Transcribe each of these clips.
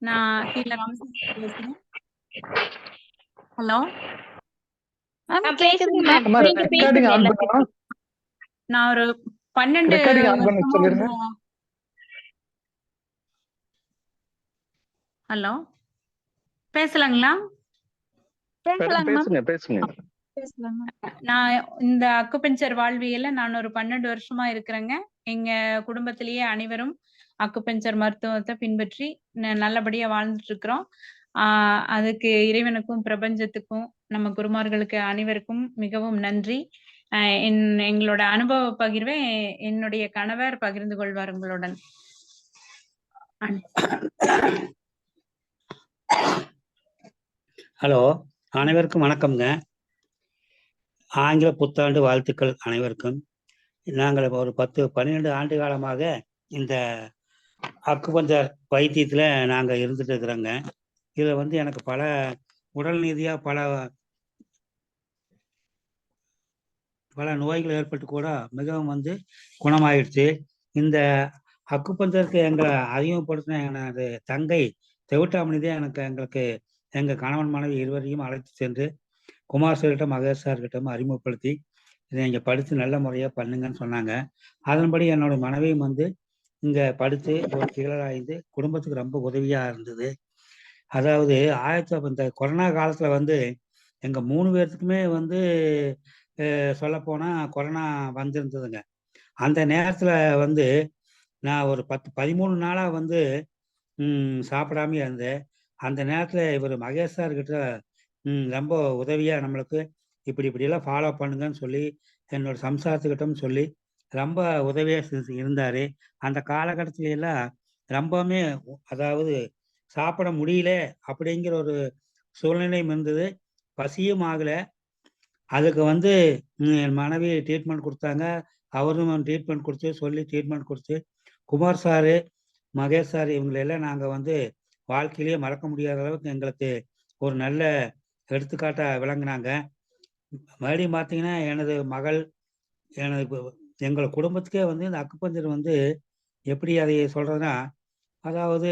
நான் கீழ ராமசாமி பேசுறேன். ஹலோ. கேக்குதுங்க மேம். அம்மா நீங்க ரெக்கார்டிங் பேசுங்க ஆன் எல்லாம் பண்ணணும். நான் ஒரு 12 ரெக்கார்டிங் ஆன் பண்ண வருஷமா சொல்லிருங்க. ஹலோ. பேசலாங்களா? பேசலாங்க மேம். பேசுங்க. பேசலாங்க. நான் இந்த அக்குபஞ்சர் வாழ்வியல்ல நான் ஒரு 12 வருஷமா இருக்கிறேங்க. எங்க குடும்பத்திலேயே அனைவரும் அக்குபஞ்சர் மருத்துவத்தை பின்பற்றி நல்லபடியா வாழ்ந்துட்டு இருக்கிறோம். அதுக்கு இறைவனுக்கும் பிரபஞ்சத்துக்கும் நம்ம குருமார்களுக்கு அனைவருக்கும் மிகவும் நன்றி. எங்களோட அனுபவ பகிர்வை என்னுடைய கணவர் பகிர்ந்து கொள்வார் உங்களுடன். ஹலோ, அனைவருக்கும் வணக்கம்ங்க. ஆங்கில புத்தாண்டு வாழ்த்துக்கள் அனைவருக்கும். நாங்கள் ஒரு 10-12 ஆண்டு காலமாக இந்த அக்குபஞ்சர் வைத்தியத்தில் நாங்கள் இருந்துட்டு இருக்கிறோங்க. இதில் எனக்கு பல உடல் ரீதியாக பல நோய்கள் ஏற்பட்டு கூட மிகவும் குணமாயிடுச்சு. இந்த அக்குபஞ்சருக்கு எங்களை அறிமுகப்படுத்தின எனது தங்கை தெவிட்டாமணி தான் எங்களுக்கு எங்கள் கணவன் மனைவி இருவரையும் அழைத்து சென்று குமார் சார்கிட்ட மகேஷ் சார்கிட்டும் அறிமுகப்படுத்தி இதை இங்கே படித்து நல்ல முறையாக பண்ணுங்கன்னு சொன்னாங்க. அதன்படி என்னோட மனைவியும் இங்கே படித்து ஒரு கிளராய்ந்து குடும்பத்துக்கு ரொம்ப உதவியாக இருந்தது. அதாவது இந்த கொரோனா காலத்தில் எங்கள் 3 பேர்த்துக்குமே சொல்லப்போனால் கொரோனா வந்திருந்ததுங்க. அந்த நேரத்தில் நான் ஒரு 13 நாளாக சாப்பிடாம இருந்தேன். அந்த நேரத்தில் இவர் மகேஷ் சார்கிட்ட ரொம்ப உதவியாக நம்மளுக்கு இப்படியெல்லாம் ஃபாலோ பண்ணுங்கன்னு சொல்லி என்னோட சம்சாரத்துக்கிட்டும் சொல்லி ரொம்ப உதவியாக இருந்தார். அந்த காலகட்டத்தில எல்லாம் ரொம்பவுமே அதாவது சாப்பிட முடியல அப்படிங்கிற ஒரு சூழ்நிலை இருந்தது. பசியும் ஆகலை. அதுக்கு என் மனைவி ட்ரீட்மெண்ட் கொடுத்தாங்க. அவரும் ட்ரீட்மெண்ட் கொடுத்து சொல்லி ட்ரீட்மெண்ட் கொடுத்து குமார் சாரு மகேஷ் சார் இவங்களெல்லாம் நாங்கள் வாழ்க்கையிலேயே மறக்க முடியாத அளவுக்கு எங்களுக்கு ஒரு நல்ல எடுத்துக்காட்டாக விளங்குனாங்க. மறுபடியும் பார்த்தீங்கன்னா எனது மகள் எங்கள் குடும்பத்துக்கே இந்த அக்குபஞ்சர் எப்படி அதை சொல்கிறதுனா, அதாவது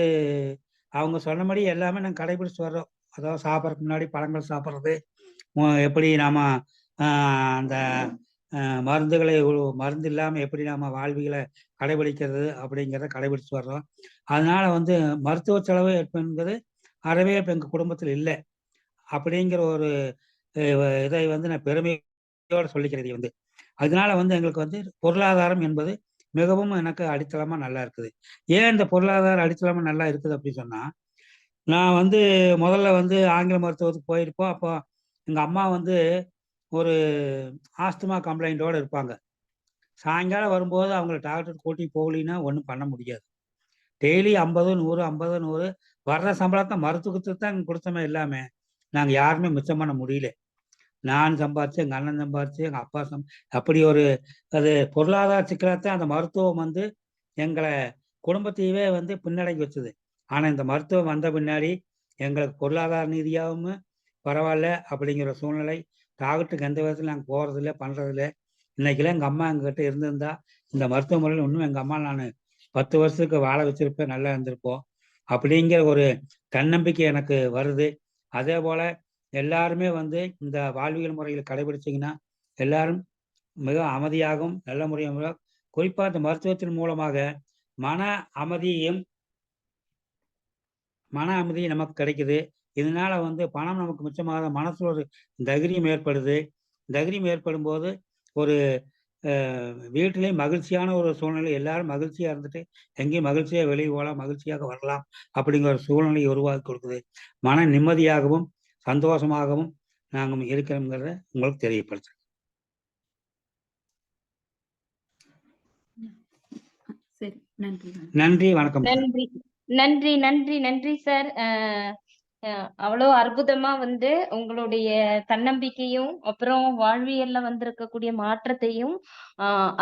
அவங்க சொன்னபடி எல்லாமே நாங்கள் கடைபிடிச்சு வர்றோம். அதாவது சாப்பிட்றதுக்கு முன்னாடி பழங்கள் சாப்பிட்றது, எப்படி நாம் அந்த மருந்து இல்லாமல் எப்படி நாம் வாழ்விகளை கடைபிடிக்கிறது அப்படிங்கிறத கடைபிடிச்சு வர்றோம். அதனால் மருத்துவ செலவு என்பது அறவே இப்போ எங்கள் குடும்பத்தில் இல்லை அப்படிங்கிற ஒரு இதை நான் பெருமையோடு சொல்லிக்கிறது. அதனால எங்களுக்கு பொருளாதாரம் என்பது மிகவும் எனக்கு அடித்தளமாக நல்லா இருக்குது. ஏன் இந்த பொருளாதார அடித்தளமாக நல்லா இருக்குது அப்படின்னு சொன்னால், நான் முதல்ல ஆங்கில மருத்துவத்துக்கு போயிருப்போம். அப்போ எங்கள் அம்மா ஒரு ஆஸ்துமா கம்ப்ளைண்ட்டோடு இருப்பாங்க. சாயங்காலம் வரும்போது அவங்கள டாக்டர் கூட்டி போகலின்னா ஒன்றும் பண்ண முடியாது. டெய்லி 50, 100, 50, 100 வர்ற சம்பளத்தை மருத்துவத்துக்கு தான் கொடுத்தோமே எல்லாமே நாங்கள் யாருமே மிச்சம் பண்ண முடியல. நான் சம்பாரிச்சு, எங்கள் அண்ணன் சம்பாரிச்சு, எங்கள் அப்பா அப்படி ஒரு அது பொருளாதார சிக்கலத்தை அந்த மருத்துவம் எங்களை குடும்பத்தையவே பின்னடங்கி வச்சுது. ஆனால் இந்த மருத்துவம் வந்த பின்னாடி எங்களுக்கு பொருளாதார ரீதியாகவும் பரவாயில்ல அப்படிங்கிற சூழ்நிலை. டாக்டருக்கு எந்த விதத்தில் நாங்கள் போகிறதில்ல, பண்ணுறதில்ல. இன்னைக்கெல்லாம் எங்கள் அம்மா எங்ககிட்ட இருந்திருந்தா இந்த மருத்துவ முறையில் இன்னும் எங்கள் அம்மா நான் 10 வருஷத்துக்கு வாழ வச்சிருப்பேன், நல்லா இருந்திருப்போம் அப்படிங்கிற ஒரு தன்னம்பிக்கை எனக்கு வருது. அதே போல் எல்லாருமே இந்த வாழ்வியல் முறையில் கடைபிடிச்சிங்கன்னா எல்லாரும் மிக அமைதியாகவும் நல்ல முறையாக, குறிப்பாக இந்த மருத்துவத்தின் மூலமாக மன அமைதியும் நமக்கு கிடைக்குது. இதனால பணம் நமக்கு மிச்சமாக மனசில் ஒரு தைரியம் ஏற்படுது. தைரியம் ஏற்படும் போது ஒரு வீட்டிலே மகிழ்ச்சியான ஒரு சூழ்நிலை, எல்லாரும் மகிழ்ச்சியாக இருந்துட்டு எங்கேயும் மகிழ்ச்சியாக வெளியே போகலாம், மகிழ்ச்சியாக வரலாம் அப்படிங்கிற ஒரு சூழ்நிலையை உருவாக்கி கொடுக்குது. மன நிம்மதியாகவும் சந்தோஷமாகவும் நாங்கள் இருக்கிறோங்கிறத உங்களுக்கு தெரியப்படுத்துறேன். சரி, நன்றி, வணக்கம். நன்றி நன்றி நன்றி சார். அவ்வளோ அற்புதமா உங்களுடைய தன்னம்பிக்கையும் அப்புறம் வாழ்வியல்ல வந்திருக்கக்கூடிய மாற்றத்தையும்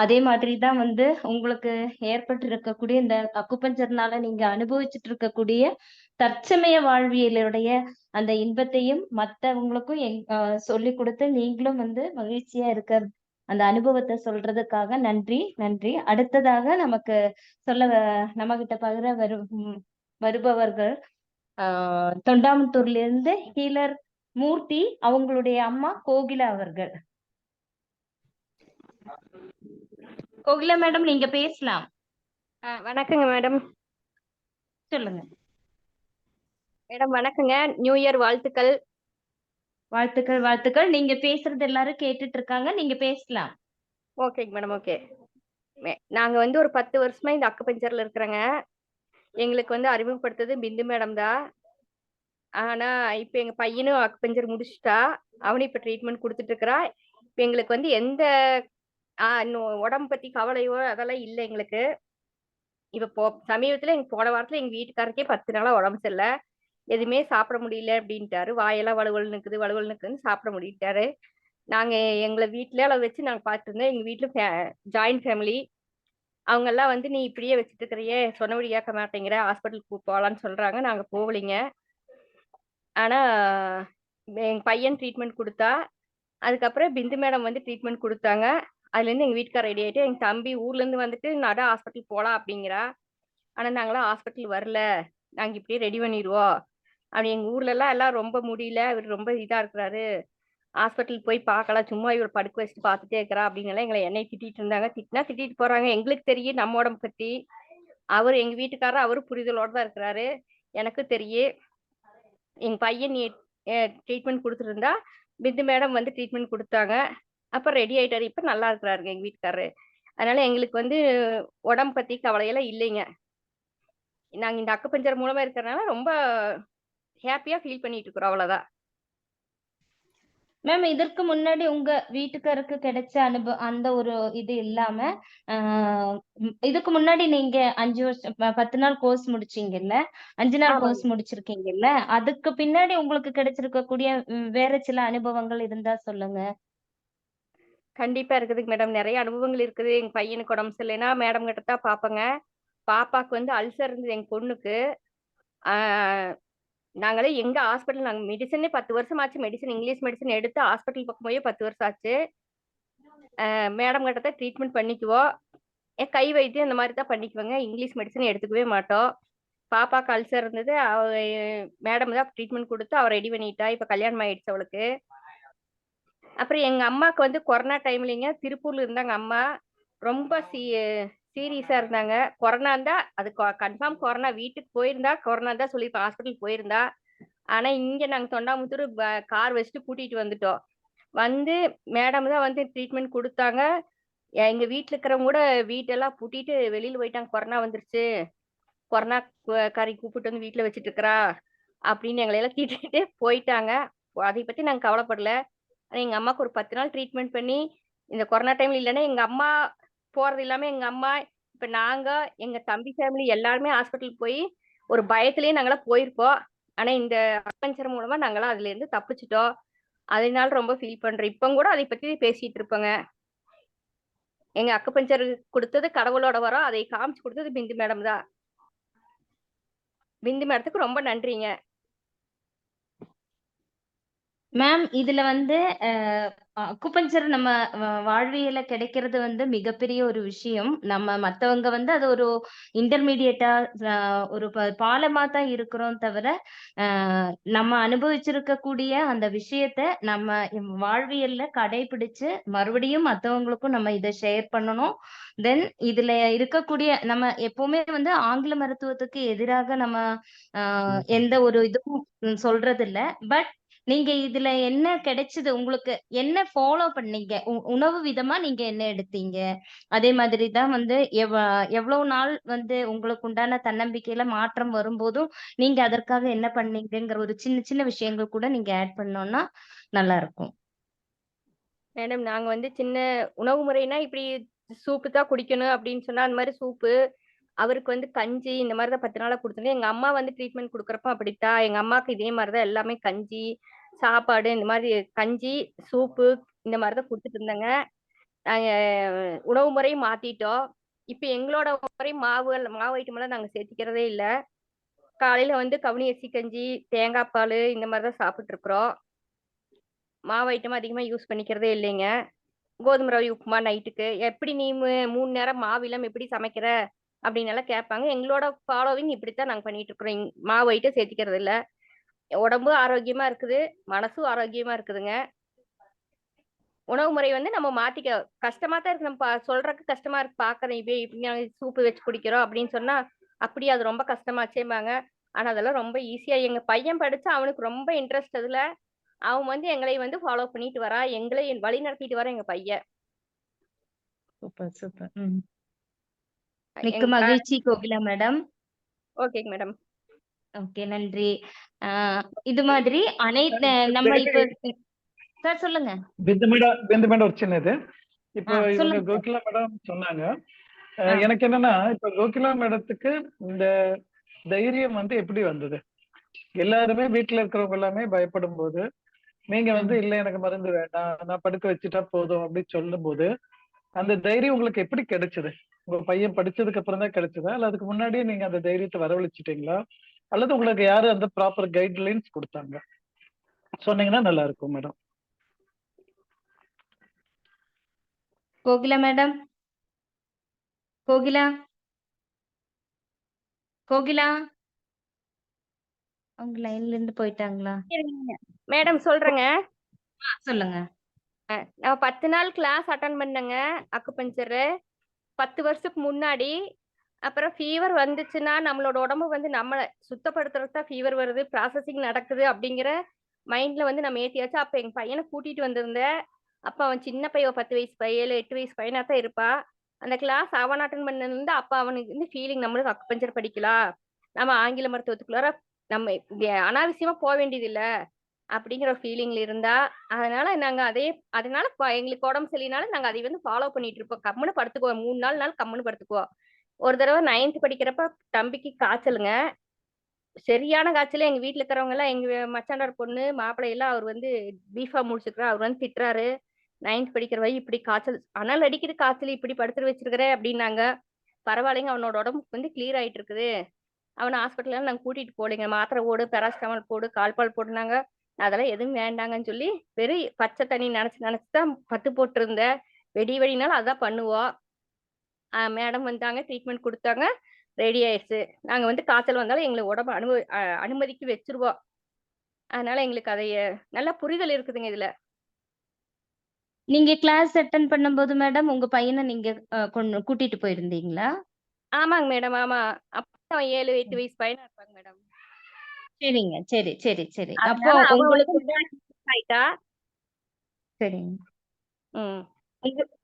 அதே மாதிரி தான் உங்களுக்கு ஏற்பட்டு இருக்கக்கூடிய இந்த அக்குபஞ்சர்னால நீங்க அனுபவிச்சுட்டு இருக்கக்கூடிய தற்சமய வாழ்வியலுடைய அந்த இன்பத்தையும் மற்றவங்களுக்கும் சொல்லி கொடுத்து நீங்களும் மகிழ்ச்சியா இருக்க அந்த அனுபவத்தை சொல்றதுக்காக நன்றி நன்றி. அடுத்ததாக நமக்கு சொல்ல நம்ம கிட்ட பகிர வருபவர்கள் தொண்டாமுத்தூர்ல இருந்து ஹீலர் மூர்த்தி, அவங்களுடைய அம்மா கோகிலா அவர்கள். கோகிலா மேடம், நீங்க பேசலாம். வணக்கங்க மேடம். சொல்லுங்க. மேடம் வணக்கங்க. நியூ இயர் வாழ்த்துக்கள். வாழ்த்துக்கள் வாழ்த்துக்கள். நீங்க பேசுறது எல்லாரும் கேட்டுட்டு இருக்காங்க, நீங்க பேசலாம். ஓகேங்க மேடம். ஓகே. நாங்க வந்து ஒரு 10 வருஷமா இந்த அக்குபஞ்சர்ல இருக்கிறேங்க. எங்களுக்கு வந்து அறிமுகப்படுத்தது பிந்து மேடம் தான். ஆனா இப்ப எங்க பையனும் அக்குபஞ்சர் முடிச்சுட்டா. அவனும் இப்ப ட்ரீட்மெண்ட் கொடுத்துட்டு இருக்கிறா. இப்ப எங்களுக்கு வந்து எந்த உடம்பு பத்தி கவலையோ அதெல்லாம் இல்லை எங்களுக்கு. இப்ப சமீபத்துல போன வாரத்துல எங்க வீட்டுக்காரருக்கே 10 நாளா உடம்பு சரியில்லை. எதுவுமே சாப்பிட முடியல அப்படின்ட்டாரு. வாயெல்லாம் வலுவல் நிக்குதுன்னு சாப்பிட முடியிட்டாரு. நாங்க எங்களை வீட்டுல வச்சு நாங்க பார்த்துட்டு இருந்தோம். எங்க வீட்டுல ஜாயிண்ட் ஃபேமிலி. அவங்க எல்லாம் வந்து நீ இப்படியே வச்சுட்டு இருக்கிறியே, சொன்னபடி கேட்க மாட்டேங்கிற, ஹாஸ்பிட்டலுக்கு போகலான்னு சொல்றாங்க. நாங்க போகலைங்க. ஆனா எங்க பையன் ட்ரீட்மெண்ட் கொடுத்தா. அதுக்கப்புறம் பிந்து மேடம் வந்து ட்ரீட்மெண்ட் கொடுத்தாங்க. அதுல இருந்து எங்க வீட்டுக்கார ரெடி ஆயிட்டு, எங்க தம்பி ஊர்ல இருந்து வந்துட்டு நட ஹாஸ்பிட்டல் போலாம் அப்படிங்கிறா. ஆனா நாங்களாம் ஹாஸ்பிட்டல் வரல, நாங்க இப்படியே ரெடி பண்ணிடுவோம் அப்படி. எங்க ஊர்ல எல்லாம் ரொம்ப முடியல, இவர் ரொம்ப இதா இருக்கிறாரு, ஹாஸ்பிட்டல் போய் பார்க்கலாம், சும்மா இவர் படுக்க வச்சுட்டு பார்த்துட்டே இருக்கிறா அப்படின்னு எங்களை என்னை திட்டிட்டு இருந்தாங்க. திட்டிட்டு போறாங்க. எங்களுக்கு தெரியும் நம்ம உடம்பு பத்தி. அவர் எங்க வீட்டுக்காரர் அவரு புரிதலோட தான் இருக்கிறாரு. எனக்கு தெரியும். எங்க பையன் ட்ரீட்மெண்ட் கொடுத்துட்டு இருந்தா, பிந்து மேடம் வந்து ட்ரீட்மெண்ட் கொடுத்தாங்க. அப்ப ரெடி ஆயிட்டாரு. இப்ப நல்லா இருக்கிறாருங்க எங்க வீட்டுக்காரரு. அதனால எங்களுக்கு வந்து உடம்பு பத்தி கவலையெல்லாம் இல்லைங்க. நாங்க இந்த அக்குபஞ்சர் மூலமா இருக்கிறனால ரொம்ப ஹாப்பியா ஃபீல் பண்ணிட்டு இருக்கிறோம். அவ்வளவுதான். மேம், இதற்கு முன்னாடி உங்க வீட்டுக்காருக்கு கிடைச்ச அனுபவம் அந்த ஒரு இது இல்லாம, இதுக்கு முன்னாடி நீங்க 5 வருஷம் 10 நாள் கோர்ஸ் முடிச்சீங்கல்ல, 5 நாள் ஆமாங்க. கோர்ஸ் முடிச்சிருக்கீங்கல்ல, அதுக்கு பின்னாடி உங்களுக்கு கிடைச்சிருக்கக்கூடிய வேற சில அனுபவங்கள் இருந்தா சொல்லுங்க. கண்டிப்பா இருக்குதுங்க மேடம். நிறைய அனுபவங்கள் இருக்குது. எங்க பையனுக்கு உடம்பு சரியில்லைன்னா மேடம் கிட்ட தான் பாப்பங்க. பாப்பாக்கு வந்து அல்சர் இருந்தது எங்க பொண்ணுக்கு. ஆஹ் நாங்களே எங்க ஹாஸ்பிட்டல், நாங்க மெடிசனே 10 வருஷம் ஆச்சு. மெடிசன் இங்கிலீஷ் மெடிசன் எடுத்து ஹாஸ்பிட்டல் பக்கம் போய் 10 வருஷம் ஆச்சு. மேடம் கிட்ட தான் ட்ரீட்மெண்ட் பண்ணிக்குவோம். கை வைத்தியம் இந்த மாதிரி தான் பண்ணிக்குவோங்க. இங்கிலீஷ் மெடிசன் எடுத்துக்கவே மாட்டோம். பாப்பாக்கு அல்சர் இருந்தது. மேடம் தான் ட்ரீட்மெண்ட் கொடுத்து அவ ரெடி பண்ணிட்டா. இப்ப கல்யாணம் ஆயிடுச்சு அவளுக்கு. அப்புறம் எங்க அம்மாக்கு வந்து கொரோனா டைம்லங்க திருப்பூர்ல இருந்தாங்க அம்மா. ரொம்ப சீரியஸா இருந்தாங்க. கொரோனா இருந்தா அது கன்ஃபார்ம் கொரோனா. வீட்டுக்கு போயிருந்தா கொரோனா தான் சொல்லியிருப்பேன். ஹாஸ்பிட்டல் போயிருந்தா. ஆனா இங்க நாங்க தொண்டாமுத்தூர் கார் வச்சுட்டு கூட்டிட்டு வந்துட்டோம். வந்து மேடம் தான் வந்து ட்ரீட்மெண்ட் கொடுத்தாங்க. எங்க வீட்டுல இருக்கிறவங்க கூட வீட்டெல்லாம் பூட்டிட்டு வெளியில போயிட்டாங்க. கொரோனா வந்துருச்சு, கொரோனா காரி கூப்பிட்டு வந்து வீட்டுல வச்சுட்டு இருக்கிறா அப்படின்னு எங்களை எல்லாம் திட்டிட்டு போயிட்டாங்க. அதை பத்தி நாங்க கவலைப்படல. ஆனா எங்க அம்மாக்கு ஒரு 10 நாள் ட்ரீட்மெண்ட் பண்ணி, இந்த கொரோனா டைம்ல இல்லைன்னா எங்க அம்மா போறது இல்லாம எங்க அம்மா, இப்ப நாங்க எங்க தம்பி ஃபேமிலி எல்லாருமே ஹாஸ்பிட்டல் போய் ஒரு பயத்திலேயே நாங்களாம் போயிருப்போம். ஆனா இந்த அக்குபஞ்சர் மூலமா நாங்களாம் அதுல இருந்து தப்பிச்சிட்டோம். அதனால ரொம்ப ஃபீல் பண்றேன். இப்ப கூட அதை பத்தி பேசிட்டு இருப்பேங்க. எங்க அக்குபஞ்சர் கொடுத்தது கடவுளோட வரம். அதை காமிச்சு கொடுத்தது பிந்து மேடம் தான். பிந்து மேடத்துக்கு ரொம்ப நன்றிங்க. மேம், இதுல வந்து அக்குபஞ்சர் நம்ம வாழ்வியல கிடைக்கிறது வந்து மிகப்பெரிய ஒரு விஷயம். நம்ம மத்தவங்க வந்து அது ஒரு இன்டர்மீடியட்டா ஒரு பாலமா தான் இருக்கிறோம் தவிர, நம்ம அனுபவிச்சிருக்கக்கூடிய அந்த விஷயத்த நம்ம வாழ்வியல்ல கடைபிடிச்சு மறுபடியும் மத்தவங்களுக்கும் நம்ம இதை ஷேர் பண்ணணும். தென் இதுல இருக்கக்கூடிய நம்ம எப்பவுமே வந்து ஆங்கில மருத்துவத்துக்கு எதிராக நம்ம எந்த ஒரு இதுவும் சொல்றது இல்ல. பட் நீங்க இதுல என்ன கிடைச்சது, உங்களுக்கு என்ன ஃபாலோ பண்ணீங்க, உணவு விதமா நீங்க என்ன எடுத்தீங்க, அதே மாதிரி தான் வந்து எவ்வளவு நாள் வந்து உங்களுக்கு உண்டான தன்னம்பிக்கையில மாற்றம் வரும்போதும் நீங்க அதற்காக என்ன பண்ணீங்கங்கிற ஒரு சின்ன சின்ன விஷயங்கள் கூட நீங்க ஆட் பண்ணோம்னா நல்லா இருக்கும். மேடம் நாங்க வந்து சின்ன உணவு முறைனா இப்படி சூப்பு தான் குடிக்கணும் அப்படின்னு சொன்னா அந்த மாதிரி சூப்பு, அவருக்கு வந்து கஞ்சி இந்த மாதிரி தான் 10 நாளா கொடுத்துருந்தேன். எங்க அம்மா வந்து ட்ரீட்மெண்ட் கொடுக்குறப்ப அப்படித்தான். எங்க அம்மாவுக்கு இதே மாதிரிதான் எல்லாமே கஞ்சி சாப்பாடு இந்த மாதிரி கஞ்சி சூப்பு இந்த மாதிரி தான் கொடுத்துட்டு இருந்தாங்க. நாங்க உணவு முறையும் மாத்திட்டோம். இப்ப எங்களோட முறை மாவு ஐட்டம் எல்லாம் நாங்க சேர்த்திக்கிறதே இல்ல. காலையில வந்து கவுனி அரிசி கஞ்சி, தேங்காய் பால் இந்த மாதிரி தான் சாப்பிட்டு இருக்கிறோம். மாவு ஐட்டம் அதிகமா யூஸ் பண்ணிக்கிறதே இல்லைங்க. கோதுமை ரவை உப்புமா நைட்டுக்கு எப்படி நீ 3 நேரம் மாவு இல்லாம எப்படி சமைக்கிற அப்படின்னு எல்லாம் கேட்பாங்க. எங்களோட ஃபாலோவிங் இப்படித்தான் நாங்க பண்ணிட்டு இருக்கிறோம். மாவு ஐட்டம் சேர்த்திக்கிறது இல்ல. உடம்பு ஆரோக்கியமா இருக்குது, மனசும் ஆரோக்கியமா இருக்குதுங்க. உணவு முறை வந்து நம்ம மாத்திக்க கஷ்டமா தான் இருக்கு. நம்ம சொல்றதுக்கு கஷ்டமா இருக்கு. பாக்குறேன் இப்ப இப்படி நாங்க சூப்பு வச்சு குடிக்கிறோம் அப்படின்னு சொன்னா, அப்படியே அது ரொம்ப கஷ்டமாச்சேம்பாங்க. ஆனா அதெல்லாம் ரொம்ப ஈஸியா எங்க பையன் படிச்சா அவனுக்கு ரொம்ப இன்ட்ரெஸ்ட் அதுல. அவன் வந்து எங்களை வந்து ஃபாலோ பண்ணிட்டு வரான். எங்களை வழி நடத்திட்டு வரான் எங்க பையன். Super, super. ம். மிக்க எங்க மகிழ்ச்சி கோகிலா மேடம். ஓகேங்க மேடம். ஓகே, நன்றி. இது மாதிரி அனைத்து நம்ம இப்ப சார் சொல்லுங்க. பிந்து மேடம் ஒரு சின்னது. இப்போ இவங்க சொல்லுங்க சார். கோகிலா மேடம் சொன்னாங்க. ஆ. எனக்கு என்னன்னா, இப்ப கோகிலா மேடத்துக்கு இந்த தைரியம் வந்து எப்படி வந்தது? எல்லாருமே வீட்டுல இருக்கிறவங்க எல்லாமே பயப்படும் போது, நீங்க வந்து இல்ல எனக்கு மருந்து வேண்டாம், நான் படுக்க வச்சுட்டா போதும் அப்படின்னு சொல்லும் போது, அந்த தைரியம் உங்களுக்கு எப்படி கிடைச்சது? உங்க பையன் படிச்சதுக்கு அப்புறம் தான் கிடைச்சதா? இல்ல அதுக்கு முன்னாடியே நீங்க அந்த தைரியத்தை வரவழைச்சிட்டீங்களா? அல்லது உங்களுக்கு யாரு அந்த ப்ராப்பர் கைட்லைன்ஸ் கொடுத்தாங்க? சொன்னீங்கன்னா நல்லா இருக்கும் மேடம். கோகிலா மேடம், கோகிலா, கோகிலா, அவங்க லைன்ல இருந்து போயிட்டாங்களா? மேடம் சொல்றேங்க. சொல்லுங்க. நான் 10 நாள் கிளாஸ் அட்டன் பண்ணேங்க அக்குபஞ்சர். 10 வருஷத்துக்கு முன்னாடி. அப்புறம் ஃபீவர் வந்துச்சுன்னா நம்மளோட உடம்பு வந்து நம்மள சுத்தப்படுத்துறதுக்கு தான் ஃபீவர் வருது, ப்ராசஸிங் நடக்குது அப்படிங்கிற மைண்ட்ல வந்து நம்ம ஏத்தியாச்சு. அப்ப எங்க பையனை கூட்டிட்டு வந்திருந்தேன். அப்ப அவன் சின்ன பையன் 10 வயசு பையன் 7, 8 வயசு பையனா தான் இருப்பான். அந்த கிளாஸ் அவன் அட்டன் பண்ணதுலேருந்து அப்ப அவனுக்கு வந்து ஃபீலிங் நம்மளுக்கு அக்குபஞ்சர் படிக்கலாம். நம்ம ஆங்கில மருத்துவத்துக்குள்ளார நம்ம அனாவசியமா போக வேண்டியது இல்ல. அப்படிங்கிற ஒரு ஃபீலிங்ல இருந்தா, அதனால நாங்க அதனால எங்களுக்கு உடம்பு சரியில்லைனாலும் நாங்க அதை வந்து ஃபாலோ பண்ணிட்டு இருப்போம். கம்முனு படுத்துக்குவோம். 3 நாள் கம்முனு படுத்துக்குவோம். ஒரு தடவ 9th படிக்கிறப்ப தம்பிக்கு காய்ச்சலுங்க. சரியான காய்ச்சலு. எங்க வீட்ல இருக்கிறவங்க எல்லாம் எங்க மச்சாண்டார் பொண்ணு, மாப்பிள்ளை எல்லாம் அவர் வந்து பிஃபார்ம் முடிச்சிருக்காரு. அவர் வந்து திட்டுறாரு. 9th படிக்கிற பையன் இப்படி காய்ச்சல் அனல் அடிக்குது காய்ச்சல் இப்படி படுத்துட்டு வச்சிருக்கிற அப்படின்னாங்க. பரவாயில்லைங்க அவனோட உடம்பு வந்து கிளியர் ஆயிட்டு இருக்குது. அவன ஹாஸ்பிட்டல்லாம் நாங்க கூட்டிட்டு போலங்க. மாத்திரை போடு, பேராசிட்டமால் போடு, கால்பால் போடுனாங்க. அதெல்லாம் எதுவும் வேண்டாங்கன்னு சொல்லி, வெறும் பச்சை தண்ணி நெனச்சு நெனச்சு தான் பத்து போட்டிருந்தேன். வெடி வெடினாலும் அதான் பண்ணுவோம். மேடம் வந்தாங்க, ட்ரீட்மெண்ட் குடுத்தாங்க. ரெடி ஆயிருச்சு. நாங்க வந்து காய்ச்சல் வந்தாலும் எங்கள உடம்பு அனுமதிக்கு வச்சுருவோம். அதனால எங்களுக்கு நல்ல புரிதல் இருக்குதுங்க இதுல. நீங்க கிளாஸ் அட்டெண்ட் பண்ணும்போது மேடம், உங்க பையன நீங்க கூட்டிட்டு போயிருந்தீங்களா? ஆமாங்க மேடம். ஆமா. அப்ப 7, 8 வயசு பையனா இருப்பாங்க மேடம். சரிங்க. சரி, சரி, சரி. அப்போ அதனால அவ வந்து உங்களுக்கு ஆயிட்டா. சரிங்க. ம்.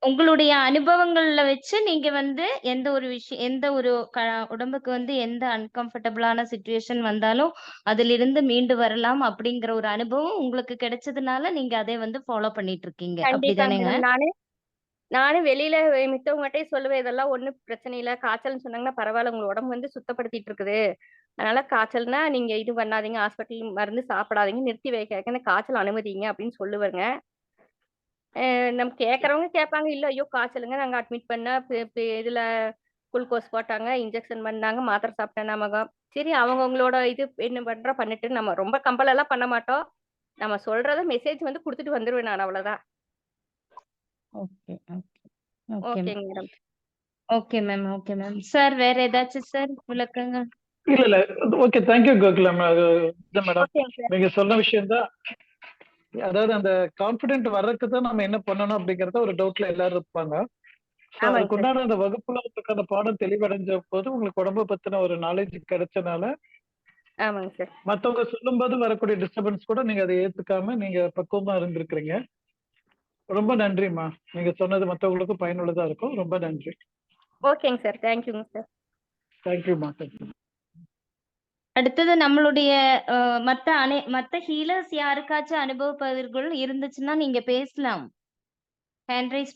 உங்களுடைய அனுபவங்கள்ல வச்சு நீங்க வந்து எந்த ஒரு உடம்புக்கு வந்து எந்த அன்கம்ஃபர்டபுளான சிச்சுவேஷன் வந்தாலும், அதிலிருந்து மீண்டு வரலாம் அப்படிங்கிற ஒரு அனுபவம் உங்களுக்கு கிடைச்சதுனால, நீங்க அதை வந்து ஃபாலோ பண்ணிட்டு இருக்கீங்க. கண்டிப்பாங்க அப்படிதானேங்க? மேடம். நானும் வெளியில மித்தவங்கட்டயும் சொல்லுவேன். இதெல்லாம் ஒண்ணும் பிரச்சனை இல்ல. காய்ச்சல்ன்னு சொன்னாங்கன்னா, பரவால்ல உங்க உடம்பு வந்து சுத்தப்படுத்திட்டு இருக்குது. அதனால காய்ச்சல்னா நீங்க இது பண்ணாதீங்க. ஹாஸ்பிட்டல் மருந்து சாப்பிடாதீங்க. நிறுத்தி வைக்க இந்த காய்ச்சல் அனுமதிங்க அப்படின்னு சொல்லுவேங்க. நம்ம கேட்கறவங்க கேட்பாங்க. இல்ல ஐயோ! காய்ச்சலுங்க நாங்க அட்மிட் பண்ணா இதுல குளுக்கோஸ் போட்டாங்க, இன்ஜெக்ஷன் பண்ணாங்க, மாத்திரை சாப்பிட்டேன் நமக்கு. சரி அவங்கவங்களோட இது என்ன பண்றோம் பண்ணிட்டு நம்ம ரொம்ப கம்பல் எல்லாம் பண்ண மாட்டோம். நம்ம சொல்றத மெசேஜ் வந்து குடுத்துட்டு வந்துருவேன் நான் அவ்வளவுதான். Okay, okay. ஓகே. ஓகேங்க madam. Okay ma'am, okay ma'am. Sir வேற ஏதாச்சும் சார் விளக்கங்கள்? இல்ல. ஓகே. Thank you Kokila madam. ஓகேங்க சார். நீங்க சொன்ன விஷயம் தான். அதாவது அந்த கான்பிடென்ட் வர்றதுக்கு தான் நம்ம என்ன பண்ணணும் அப்படிங்கறத ஒரு டவுட்ல எல்லாரும் இருப்பாங்க. So ஆமாங்க அதுக்கு சார். உண்டான அந்த வகுப்புல அந்த பாடம் தெளிவடைஞ்ச போது உங்களுக்கு உடம்ப பத்தின ஒரு நாலேஜ் கிடைச்சனால, ஆமாங்க சார். மத்தவங்க சொல்லும்போது வரக்கூடிய டிஸ்டர்பன்ஸ் கூட நீங்க அதை ஏத்துக்காம நீங்க பக்குவமா இருந்திருக்கிறீங்க. ரொம்ப நன்றிம்மா. நீங்க சொன்னது மத்தவங்களுக்கும் பயனுள்ளதா இருக்கும். ரொம்ப நன்றி. ஓகேங்க சார். தேங்க்யூங்க சார். தேங்க்யூம்மா. அடுத்தது நம்மளுடைய மத்த ஹீலர்ஸ் யாருக்காச்சும் அனுபவ பகிர்வுகள் இருந்துச்சுன்னா நீங்க பேசலாம். ஹேண்ட் ரைஸ்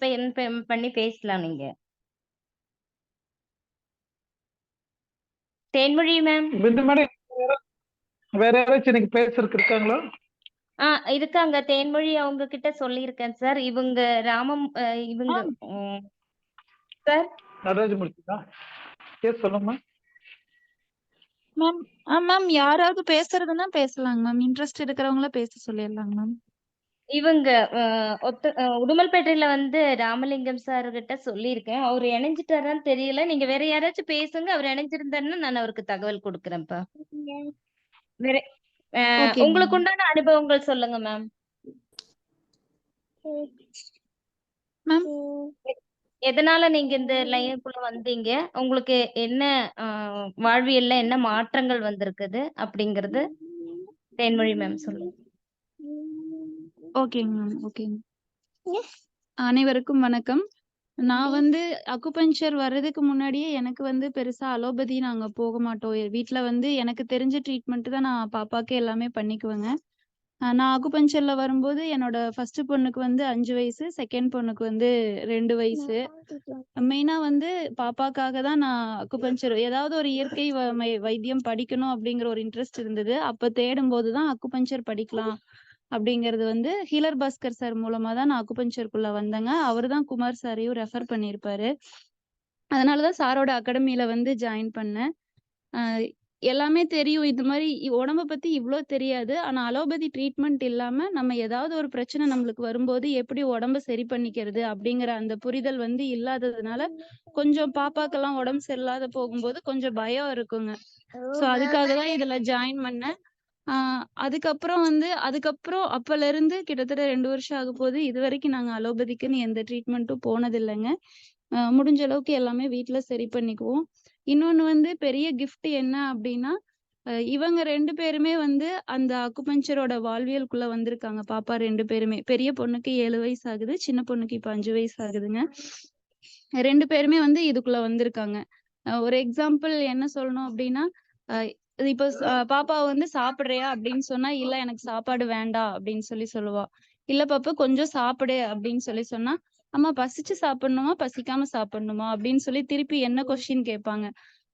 பண்ணி பேசலாம் நீங்க. தேன்மொழி மேம். பிந்து மேடம் வேற யாராச்சும் இன்னைக்கு பேசுறதுக்கு இருக்காங்களா? இருக்காங்க. தேன்மொழி அவங்க கிட்ட சொல்லியிருக்கேன் சார். இவங்க இவங்க சார் நடராஜ முடிச்சுதா? கேஸ் சொல்லுங்கம்மா. மேம் மேம் யாராவது பேசுறதுன்னா பேசலாங்க மேம். இன்ட்ரெஸ்ட் இருக்கிறவங்கள பேச சொல்லிடலாங்க மேம். இவங்க உடுமல்பேட்டையில வந்து ராமலிங்கம் சார் கிட்ட சொல்லியிருக்கேன். அவரு இணைஞ்சிட்டாரான்னு தெரியல. நீங்க வேற யாராச்சும் பேசுங்க. அவர் இணைஞ்சிருந்தாருன்னா நான் அவருக்கு தகவல் கொடுக்குறேன்ப்பா. வேற ஓகே உங்களுக்கு மேம். உண்டான அனுபவங்கள் சொல்லுங்க மேம். மேம் எதனால நீங்க இந்த லைனுக்குள்ள வந்தீங்க? உங்களுக்கு என்ன வாழ்வியல்ல என்ன மாற்றங்கள் வந்திருக்குது அப்படிங்கறது தேன்மொழி மேம் சொல்லுங்க. ஓகேங்க மேம். ஓகேங்க. அனைவருக்கும் வணக்கம். நான் வந்து அக்குபஞ்சர் வர்றதுக்கு முன்னாடியே எனக்கு வந்து பெருசா அலோபதி நாங்க போக மாட்டோம். வீட்ல வந்து எனக்கு தெரிஞ்ச ட்ரீட்மெண்ட் தான் நான் பாப்பாக்கு எல்லாமே பண்ணிக்குவேங்க. நான் அக்குபஞ்சர்ல வரும்போது என்னோட ஃபர்ஸ்ட் பொண்ணுக்கு வந்து 5 வயசு, செகண்ட் பொண்ணுக்கு வந்து 2 வயசு. மெயினா வந்து பாப்பாக்காக தான் நான் அக்குபஞ்சர் ஏதாவது ஒரு இயற்கை வைத்தியம் படிக்கணும் அப்படிங்கிற ஒரு இன்ட்ரெஸ்ட் இருந்தது. அப்ப தேடும்போது தான் அக்குபஞ்சர் படிக்கலாம் அப்படிங்கிறது வந்து ஹீலர் பாஸ்கர் சார் மூலமா தான் நான் அக்குபஞ்சருக்குள்ள வந்தேங்க. அவரு தான் குமார் சாரையும் ரெஃபர் பண்ணியிருப்பாரு. அதனாலதான் சாரோட அகாடமியில வந்து ஜாயின் பண்ணேன். எல்லாமே தெரியும். இது மாதிரி உடம்ப பத்தி இவ்ளோ தெரியாது. ஆனா அலோபதி ட்ரீட்மெண்ட் இல்லாம நம்ம ஏதாவது ஒரு பிரச்சனை நம்மளுக்கு வரும்போது எப்படி உடம்ப சரி பண்ணிக்கிறது அப்படிங்கிற அந்த புரிதல் வந்து இல்லாததுனால கொஞ்சம் பாப்பாக்கெல்லாம் உடம்பு சரியில்லாத போகும்போது கொஞ்சம் பயம் இருக்குங்க. சோ அதுக்காக தான் இதுல ஜாயின் பண்ணேன். அதுக்கப்புறம் அப்பல இருந்து கிட்டத்தட்ட 2 வருஷம் ஆகப்போகுது. இதுவரைக்கும் நாங்க அலோபதிக்குன்னு எந்த ட்ரீட்மெண்ட்டும் போனதில்லைங்க. முடிஞ்ச அளவுக்கு எல்லாமே வீட்ல சரி பண்ணிக்குவோம். இன்னொன்னு வந்து பெரிய கிஃப்ட் என்ன அப்படின்னா, இவங்க 2 பேருமே வந்து அந்த அக்குபஞ்சரோட வாழ்வியலுக்குள்ள வந்திருக்காங்க. பாப்பா 2 பேருமே. பெரிய பொண்ணுக்கு 7 வயசு ஆகுது. சின்ன பொண்ணுக்கு இப்ப 5 வயசு ஆகுதுங்க. 2 பேருமே வந்து இதுக்குள்ள வந்திருக்காங்க. ஒரு எக்ஸாம்பிள் என்ன சொல்லணும் அப்படின்னா, அ இப்ப பாப்பா வந்து சாப்பிடுறியா அப்படின்னு சொன்னா, இல்ல எனக்கு சாப்பாடு வேண்டாம் அப்படின்னு சொல்லுவா. இல்ல பாப்பா கொஞ்சம் சாப்பிடு அப்படின்னு சொன்னா, அம்மா பசிச்சு சாப்பிடணுமா? பசிக்காம சாப்பிடணுமா? அப்படின்னு சொல்லி திருப்பி என்ன கொஸ்டின் கேட்பாங்க.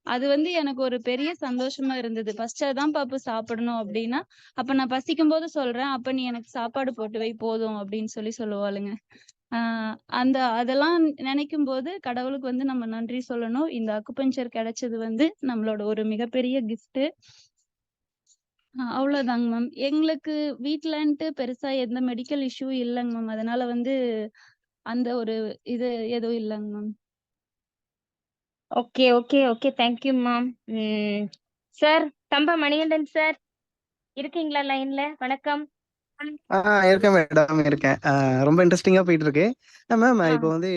அது வந்து எனக்கு ஒரு பெரிய சந்தோஷமா இருந்தது. பசிச்சாதான் பாப்பு சாப்பிடணும் அப்படின்னா, அப்ப நான் பசிக்கும்போது சொல்றேன். அப்ப நீ எனக்கு சாப்பாடு போட்டு வை போதும் அப்படின்னு சொல்லுவாளுங்க. அதெல்லாம் நினைக்கும்போது கடவுளுக்கு வந்து நம்ம நன்றி சொல்லணும். இந்த அக்குபஞ்சர் கிடைச்சது வந்து நம்மளோட ஒரு மிகப்பெரிய கிஃப்ட். அவ்வளவுதாங்க மேம். எங்களுக்கு வீட்லன்ட்டு பெருசா எந்த மெடிக்கல் இஷ்யூ இல்லைங்க மேம். அதனால வந்து அந்த ஒரு இது எதுவும் இல்லைங்க ma'am. Okay okay okay thank you ma'am. Sir Thamba Manikandan sir இருக்கீங்களா லைன்ல? வணக்கம். இருக்கேன் மேடம், இருக்கேன். ரொம்ப இன்ட்ரெஸ்டிங்கா போயிட்டு இருக்கு. மேம், ஆ, இப்போ வந்து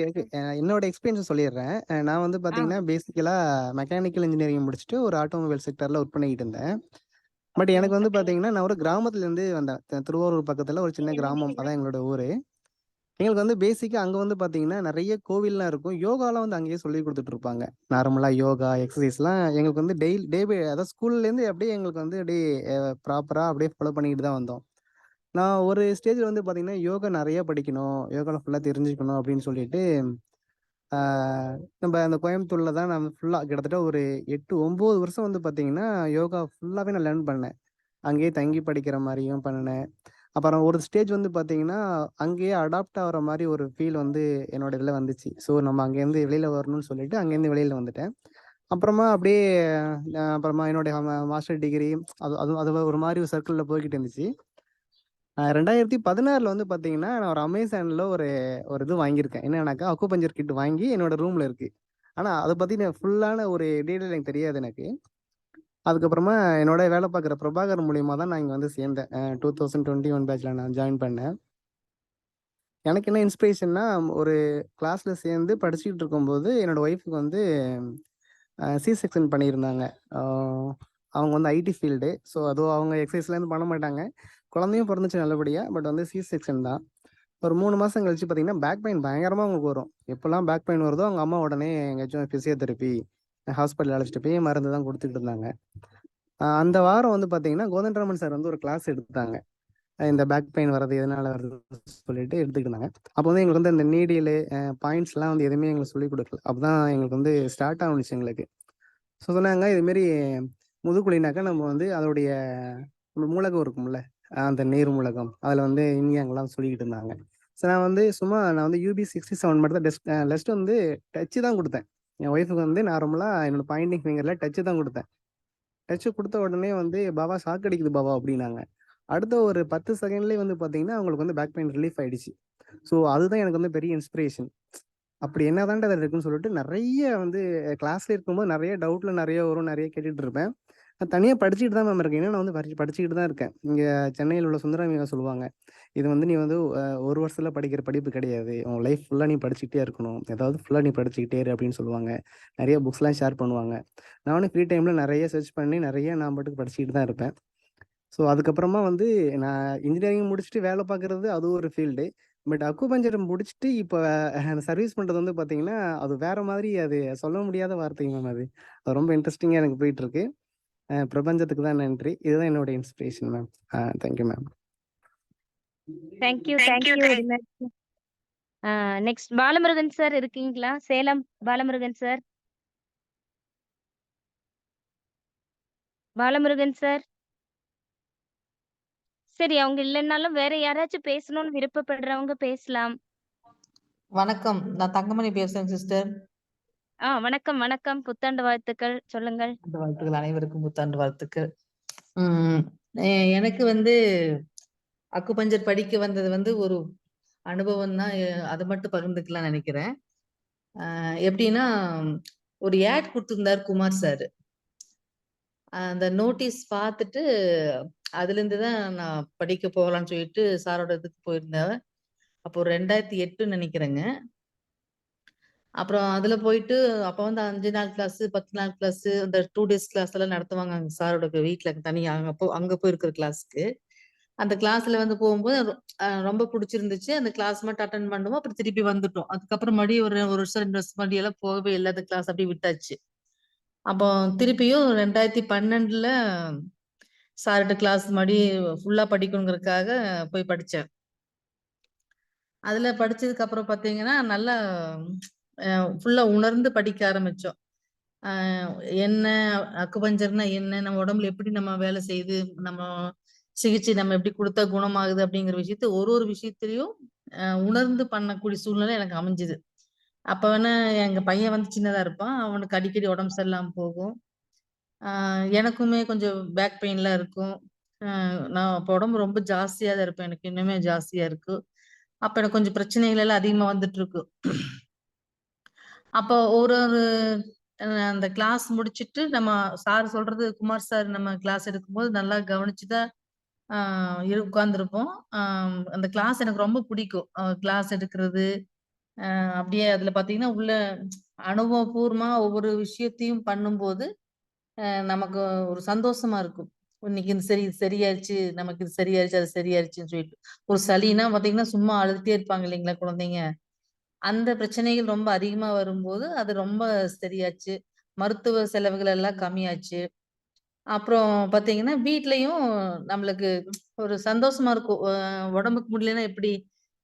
என்னோட எக்ஸ்பீரியன்ஸ் சொல்லிடுறேன். நான் வந்து ஆ, பாத்தீங்கன்னா பேசிக்கலா மெக்கானிக்கல் இன்ஜினியரிங் முடிச்சுட்டு ஒரு ஆட்டோமொபைல் செக்டர்ல ஒர்க் பண்ணிக்கிட்டு இருந்தேன். But okay. எனக்கு வந்து பாத்தீங்கன்னா நான் ஒரு கிராமத்துல இருந்து வந்தேன். திருவாரூர் பக்கத்துல ஒரு சின்ன கிராமம், அதான் எங்களோட ஊரு. எங்களுக்கு வந்து பேசிக்கா அங்க வந்து பாத்தீங்கன்னா நிறைய கோவில்லாம் இருக்கும். யோகாலாம் வந்து அங்கேயே சொல்லி கொடுத்துட்டு இருப்பாங்க. நார்மலா யோகா எக்ஸசைஸ்லாம் எங்களுக்கு வந்து டெய்லி அதாவது ஸ்கூல்ல இருந்து அப்படியே எங்களுக்கு வந்து அப்படியே ப்ராப்பரா அப்படியே ஃபாலோ பண்ணிக்கிட்டு தான் வந்தோம். நான் ஒரு ஸ்டேஜ்ல வந்து பாத்தீங்கன்னா யோகா நிறைய படிக்கணும், யோகால ஃபுல்லா தெரிஞ்சுக்கணும் அப்படின்னு சொல்லிட்டு நம்ம அந்த கோயம்புத்தூர்ல தான் நான் ஃபுல்லா கிட்டத்தட்ட ஒரு 8-9 வருஷம் வந்து பாத்தீங்கன்னா யோகா ஃபுல்லாவே நான் லேர்ன் பண்ணேன். அங்கேயே தங்கி படிக்கிற மாதிரியும் பண்ணினேன். அப்புறம் ஒரு ஸ்டேஜ் வந்து பாத்தீங்கன்னா அங்கேயே அடாப்ட் ஆகுற மாதிரி ஒரு ஃபீல் வந்து என்னோட இதுல வந்துச்சு. ஸோ நம்ம அங்கேருந்து வெளியில வரணும்னு சொல்லிட்டு அங்கேருந்து வெளியில வந்துட்டேன். அப்புறமா அப்படியே அப்புறமா என்னுடைய மாஸ்டர் டிகிரி அது அது ஒரு மாதிரி ஒரு சர்க்கிள்ல போய்கிட்டு இருந்துச்சு. 2016ல வந்து பாத்தீங்கன்னா நான் ஒரு அமேசான்ல ஒரு ஒரு இது வாங்கியிருக்கேன். என்னன்னாக்கா அக்குபஞ்சர் கிட் வாங்கி என்னோட ரூம்ல இருக்கு. ஆனா அதை பத்தி ஃபுல்லான ஒரு டீடைல் எனக்கு தெரியாது எனக்கு. அதுக்கப்புறமா என்னோட வேலை பார்க்குற பிரபாகர் மூலியமா தான் நான் இங்க வந்து சேர்ந்தேன். 2021 பேட்ச்ல நான் ஜாயின் பண்ணேன். எனக்கு என்ன இன்ஸ்பிரேஷன்னா, ஒரு கிளாஸ்ல சேர்ந்து படிச்சுக்கிட்டு இருக்கும்போது என்னோட ஒய்ஃப்க்கு வந்து சி செக்ஷன் பண்ணியிருந்தாங்க. அவங்க வந்து ஐடி ஃபீல்டு. ஸோ அதுவும் அவங்க எக்ஸசைஸ்லாம் பண்ண மாட்டாங்க. குழந்தையும் பிறந்துச்சு நல்லபடியா. பட் வந்து சி செக்ஷன் தான். ஒரு 3 மாசம் கழிச்சு பார்த்தீங்கன்னா, பேக் பெயின் பயங்கரமா அவங்களுக்கு வரும். எப்போலாம் பேக் பெயின் வருதோ அவங்க அம்மா உடனே எங்கேயாச்சும் பிசியோதெரபி ஹாஸ்பிட்டல் அழைச்சிட்டு போய் மருந்து தான் கொடுத்துட்டு இருந்தாங்க. அந்த வாரம் வந்து பார்த்தீங்கன்னா, கோதண்டராமன் சார் வந்து ஒரு கிளாஸ் எடுத்தாங்க. இந்த பேக் பெயின் வர்றது எதனால வருதுன்னு சொல்லிட்டு எடுத்துக்கிட்டு இருந்தாங்க. அப்போ வந்து எங்களுக்கு வந்து இந்த நீடியலு பாயிண்ட்ஸ்லாம் வந்து எதுவுமே எங்களுக்கு சொல்லிக் கொடுக்கல. அப்பதான் எங்களுக்கு வந்து ஸ்டார்ட் ஆகுனுச்சு எங்களுக்கு. ஸோ சொன்னாங்க, இதுமாரி முதுகுலினாக்கா நம்ம வந்து அதோடைய நம்ம மூலகம் இருக்கும்ல, அந்த நீர் மூலகம் அதில் வந்து இன்யாங்கெல்லாம் சொல்லிக்கிட்டு இருந்தாங்க. ஸோ நான் வந்து UB 67 மட்டும் தான் லெஸ்ட் வந்து டச்சு தான் கொடுத்தேன். என் ஒய்ஃபுக்கு வந்து நார்மலாக என்னோட பாயிண்டிங் ஃபிங்கரில் டச்சு தான் கொடுத்தேன். டச்சு கொடுத்த உடனே வந்து பாபா ஷாக் அடிக்குது பாபா அப்படின்னாங்க. அடுத்த ஒரு 10 செகண்ட்லேயே வந்து பார்த்தீங்கன்னா அவங்களுக்கு வந்து பேக் பெயின் ரிலீஃப் ஆயிடுச்சு. ஸோ அதுதான் எனக்கு வந்து பெரிய இன்ஸ்பிரேஷன். அப்படி என்னதான்டா அதில் இருக்குன்னு சொல்லிட்டு நிறைய வந்து கிளாஸ்ல இருக்கும்போது நிறைய டவுட்ல நிறைய வரும், நிறைய கேட்டுட்டு இருப்பேன். நான் தனியாக படிச்சுட்டு தான் மேம் இருக்கேன். இன்னும் நான் வந்து படிச்சுக்கிட்டு தான் இருக்கேன். இங்கே சென்னையில் உள்ள சுந்தரமியா சொல்லுவாங்க, இது வந்து நீ வந்து ஒரு வருஷத்தில் படிக்கிற படிப்பு கிடையாது, உன் லைஃப் ஃபுல்லாக நீ படிச்சுக்கிட்டே இருக்கணும், ஏதாவது ஃபுல்லாக நீ படிச்சுக்கிட்டே இரு அப்படின்னு சொல்லுவாங்க. நிறைய புக்ஸ்லாம் ஷேர் பண்ணுவாங்க. நானும் ஃப்ரீ டைமில் நிறைய சர்ச் பண்ணி நிறைய நான் பாட்டுக்கு படிச்சுக்கிட்டு தான் இருப்பேன். ஸோ அதுக்கப்புறமா வந்து நான் இன்ஜினியரிங் முடிச்சுட்டு வேலை பார்க்குறது அது ஒரு ஃபீல்டு. பட் அக்குபஞ்சர் முடிச்சுட்டு இப்போ சர்வீஸ் பண்ணுறது வந்து பார்த்தீங்கன்னா அது வேற மாதிரி, அது சொல்ல முடியாத வார்த்தைங்க மேம். அது ரொம்ப இன்ட்ரெஸ்டிங்காக எனக்கு போயிட்டு இருக்கு. பிரபஞ்சத்துக்கு தான் நன்றி. இதுதான் என்னோட inspiration ma'am. Thank you ma'am. Thank you very much. Next Balamurugan sir இருக்கீங்களா? சேலம் பாலமுருகன் சார். பாலமுருகன் சார். சரி, அவங்க இல்லைன்னாலும் வேற யாராச்சும் பேசணும்னு விருப்பப்படுறவங்க பேசலாம். வணக்கம், நான் தங்கமணி பேசுறேன் சிஸ்டர். வணக்கம் வணக்கம். புத்தாண்டு வாழ்த்துக்கள் சொல்லுங்கள். அந்த வாழ்த்துக்கள் அனைவருக்கும் புத்தாண்டு வாழ்த்துக்கள். எனக்கு வந்து அக்குபஞ்சர் படிக்க வந்தது வந்து ஒரு அனுபவம் தான். அதை மட்டும் பகிர்ந்துக்கலாம் நினைக்கிறேன். எப்படின்னா, ஒரு ஆட் கொடுத்திருந்தார் குமார் சார். அந்த நோட்டீஸ் பார்த்துட்டு அதுல இருந்து தான் நான் படிக்க போகலான்னு சொல்லிட்டு சாரோட இதுக்கு போயிருந்தேன். அப்போ 2008 நினைக்கிறேங்க. அப்புறம் அதுல போயிட்டு அப்ப வந்து 5 நாள் கிளாஸ், 10 நாள் கிளாஸ், இந்த 2 டேஸ் கிளாஸ் எல்லாம் நடத்துவாங்க அங்க சாரோட வீட்டுல தனியா. அங்க போய் இருக்கிற கிளாஸ்க்கு அந்த கிளாஸ்ல வந்து போகும்போது ரொம்ப பிடிச்சிருந்துச்சு. அந்த கிளாஸ் மட்டும் அட்டன் பண்ணுவோம், அப்புறம் திருப்பி வந்துட்டோம். அதுக்கப்புறம் மறுபடியும் ஒரு வருஷம் 2 வருஷம் மறுபடியும் எல்லாம் போகவே இல்லை. அந்த கிளாஸ் அப்படியே விட்டாச்சு. அப்போ திருப்பியும் 2012ல சார்கிட்ட கிளாஸ் மறுபடியும் ஃபுல்லா படிக்கணுங்கிறதுக்காக போய் படிச்சேன். அதுல படிச்சதுக்கு அப்புறம் பாத்தீங்கன்னா நல்லா ஃபுல்லா உணர்ந்து படிக்க ஆரம்பிச்சோம். என்ன அக்குபஞ்சர்னா என்ன, நம்ம உடம்புல எப்படி நம்ம வேலை செய்யுது, நம்ம சிகிச்சை நம்ம எப்படி கொடுத்தா குணமாகுது அப்படிங்கிற விஷயத்த ஒரு விஷயத்திலையும் உணர்ந்து பண்ணக்கூடிய சூழ்நிலை எனக்கு அமைஞ்சுது. அப்ப வேணா எங்க பையன் வந்து சின்னதா இருப்பான், அவனுக்கு அடிக்கடி உடம்பு சரியில்லாம போகும். எனக்குமே கொஞ்சம் பேக் பெயின்லாம் இருக்கும். நான் அப்ப உடம்பு ரொம்ப ஜாஸ்தியா தான் இருப்பேன், எனக்கு இன்னுமே ஜாஸ்தியா இருக்கு. அப்ப எனக்கு கொஞ்சம் பிரச்சனைகள் எல்லாம் அதிகமா வந்துட்டு இருக்கு. அப்போ ஒரு அந்த கிளாஸ் முடிச்சுட்டு நம்ம சார் சொல்றது, குமார் சார் நம்ம கிளாஸ் எடுக்கும்போது நல்லா கவனிச்சுதான் உட்கார்ந்துருப்போம். அந்த கிளாஸ் எனக்கு ரொம்ப பிடிக்கும். கிளாஸ் எடுக்கிறது அப்படியே அதுல பாத்தீங்கன்னா உள்ள அனுபவபூர்வமா ஒவ்வொரு விஷயத்தையும் பண்ணும்போது நமக்கு ஒரு சந்தோஷமா இருக்கும். இன்னைக்கு இது சரியாயிருச்சு, நமக்கு இது சரியாயிருச்சு, அது சரியாயிருச்சுன்னு சொல்லிட்டு. ஒரு சளினா பாத்தீங்கன்னா சும்மா அழுதுட்டே இருப்பாங்க இல்லைங்களா குழந்தைங்க. அந்த பிரச்சனைகள் ரொம்ப அதிகமா வரும்போது அது ரொம்ப சரியாச்சு. மருத்துவ செலவுகள் எல்லாம் கம்மியாச்சு. அப்புறம் பாத்தீங்கன்னா வீட்லயும் நம்மளுக்கு ஒரு சந்தோஷமா இருக்கும். உடம்புக்கு முடியலன்னா எப்படி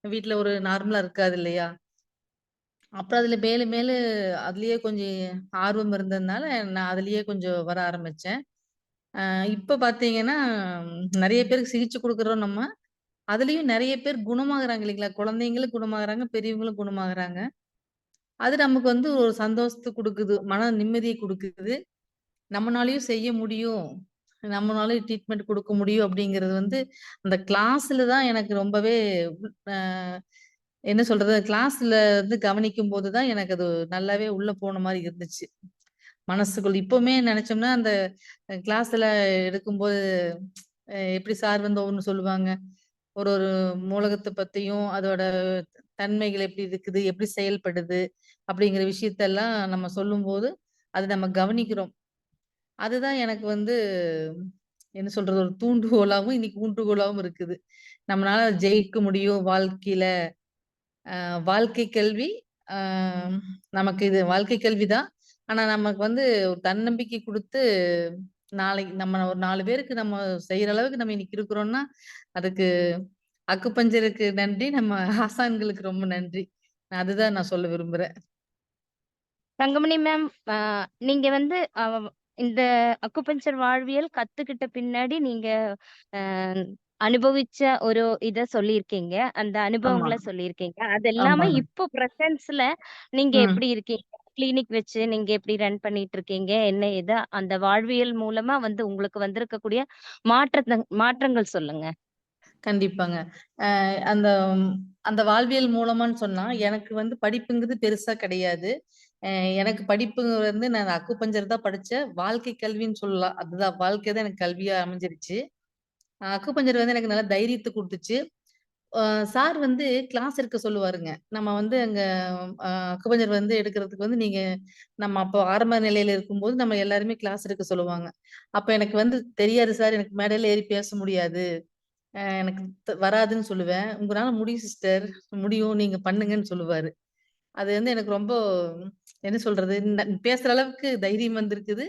வீட்ல ஒரு நார்மலா இருக்காது இல்லையா? அப்புறம் அதுல மேலும் மேலும் அதுலயே கொஞ்சம் ஆர்வம் இருந்ததுனால நான் அதுலயே கொஞ்சம் வர ஆரம்பிச்சேன். இப்ப பாத்தீங்கன்னா நிறைய பேருக்கு சிகிச்சை கொடுக்குறோம் நம்ம. அதுலயும் நிறைய பேர் குணமாகுறாங்க இல்லைங்களா? குழந்தைங்களும் குணமாகுறாங்க, பெரியவங்களும் குணமாகுறாங்க. அது நமக்கு வந்து ஒரு சந்தோஷத்த குடுக்குது. மன நிம்மதிய குடுக்குது. நம்மனாலயும் செய்ய முடியும். நம்மனாலயும் ட்ரீட்மெண்ட் குடுக்க முடியும் அப்படிங்கிறது வந்து, அந்த கிளாஸ்ல தான் எனக்கு ரொம்பவே அ என்ன சொல்றது? கிளாஸ்ல வந்து கவனிக்கும்போது தான் எனக்கு அது நல்லாவே உள்ள போன மாரி இருந்துச்சு. மனசுக்குள்ள இப்பவுமே நெனச்சோம்னா, அந்த கிளாஸ்ல எடுக்கும்போது எப்படி சார் வந்து ஒவ்வொன்னு சொல்லுவாங்க. ஒரு மூலகத்த பத்தியும், அதோட தன்மைகள் எப்படி இருக்குது, எப்படி செயல்படுது, அப்படிங்கிற விஷயத்தெல்லாம் நம்ம சொல்லும்போது, அத நம்ம கவனிக்கிறோம். அதுதான் எனக்கு வந்து என்ன சொல்றது? ஒரு தூண்டுகோலாவும், இன்னைக்கு ஊன்றுகோலாவும் இருக்குது. நம்மனால ஜெயிக்க முடியும் வாழ்க்கையில. வாழ்க்கை கல்வி அ நமக்கு இது வாழ்க்கை கல்வி தான். ஆனா, நமக்கு வந்து ஒரு தன்னம்பிக்கை குடுத்து, நாளைக்கு நம்ம ஒரு 4 பேருக்கு நம்ம செய்ற அளவுக்கு நம்ம இன்னைக்கு இருக்கிறோம்னா, அதுக்கு அக்குபஞ்சருக்கு நன்றி. நம்ம ஆசான்களுக்கு ரொம்ப நன்றி. அதுதான் நான் சொல்ல விரும்புறேன். தங்கமணி மேம், நீங்க வந்து இந்த அக்குபஞ்சர் வாழ்வியல் கத்துக்கிட்ட பின்னாடி நீங்க அ அனுபவிச்ச ஒரு இத சொல்லியிருக்கீங்க. அந்த ஆமா. அனுபவங்கள சொல்லியிருக்கீங்க. அது இல்லாம ஆமாங்க. இப்போ பிரசன்ஸ்ல நீங்க ம். எப்படி இருக்கீங்க? கிளினிக் வச்சு நீங்க எப்படி ரன் பண்ணிட்டு இருக்கீங்க? என்ன ஏது? அந்த வாழ்வியல் மூலமா வந்து உங்களுக்கு வந்திருக்கக்கூடிய மாற்றங்கள் சொல்லுங்க. கண்டிப்பாங்க. அந்த அந்த வாழ்வியல் மூலமான்னு சொன்னா, எனக்கு வந்து படிப்புங்கிறது பெருசா கிடையாது. அ எனக்கு படிப்பு வந்து நான் அக்குபஞ்சர் தான் படிச்சேன். வாழ்க்கை கல்வின்னு சொல்லலாம். அதுதான் வாழ்க்கை தான் எனக்கு கல்வியா அமைஞ்சிருச்சு. அக்குபஞ்சர் வந்து எனக்கு நல்ல தைரியத்த குடுத்துச்சு. அ சார் வந்து கிளாஸ் எடுக்க சொல்லுவாருங்க. நம்ம வந்து அங்க அக்குபஞ்சர் வந்து எடுக்கிறதுக்கு வந்து நம்ம அப்போ ஆரம்ப நிலையில இருக்கும்போது நம்ம எல்லாருமே கிளாஸ் எடுக்க சொல்லுவாங்க. அப்ப எனக்கு வந்து தெரியாது சார். எனக்கு மேடையில ஏறி பேச முடியாது. எனக்கு வராதுன்னு சொல்லுவேன். "உங்கனால முடியும் சிஸ்டர். முடியும். நீங்க பண்ணுங்கன்னு" சொல்லுவாரு. அது வந்து எனக்கு ரொம்ப என்ன சொல்றது? பேசுற அளவுக்கு தைரியம் வந்திருக்குது.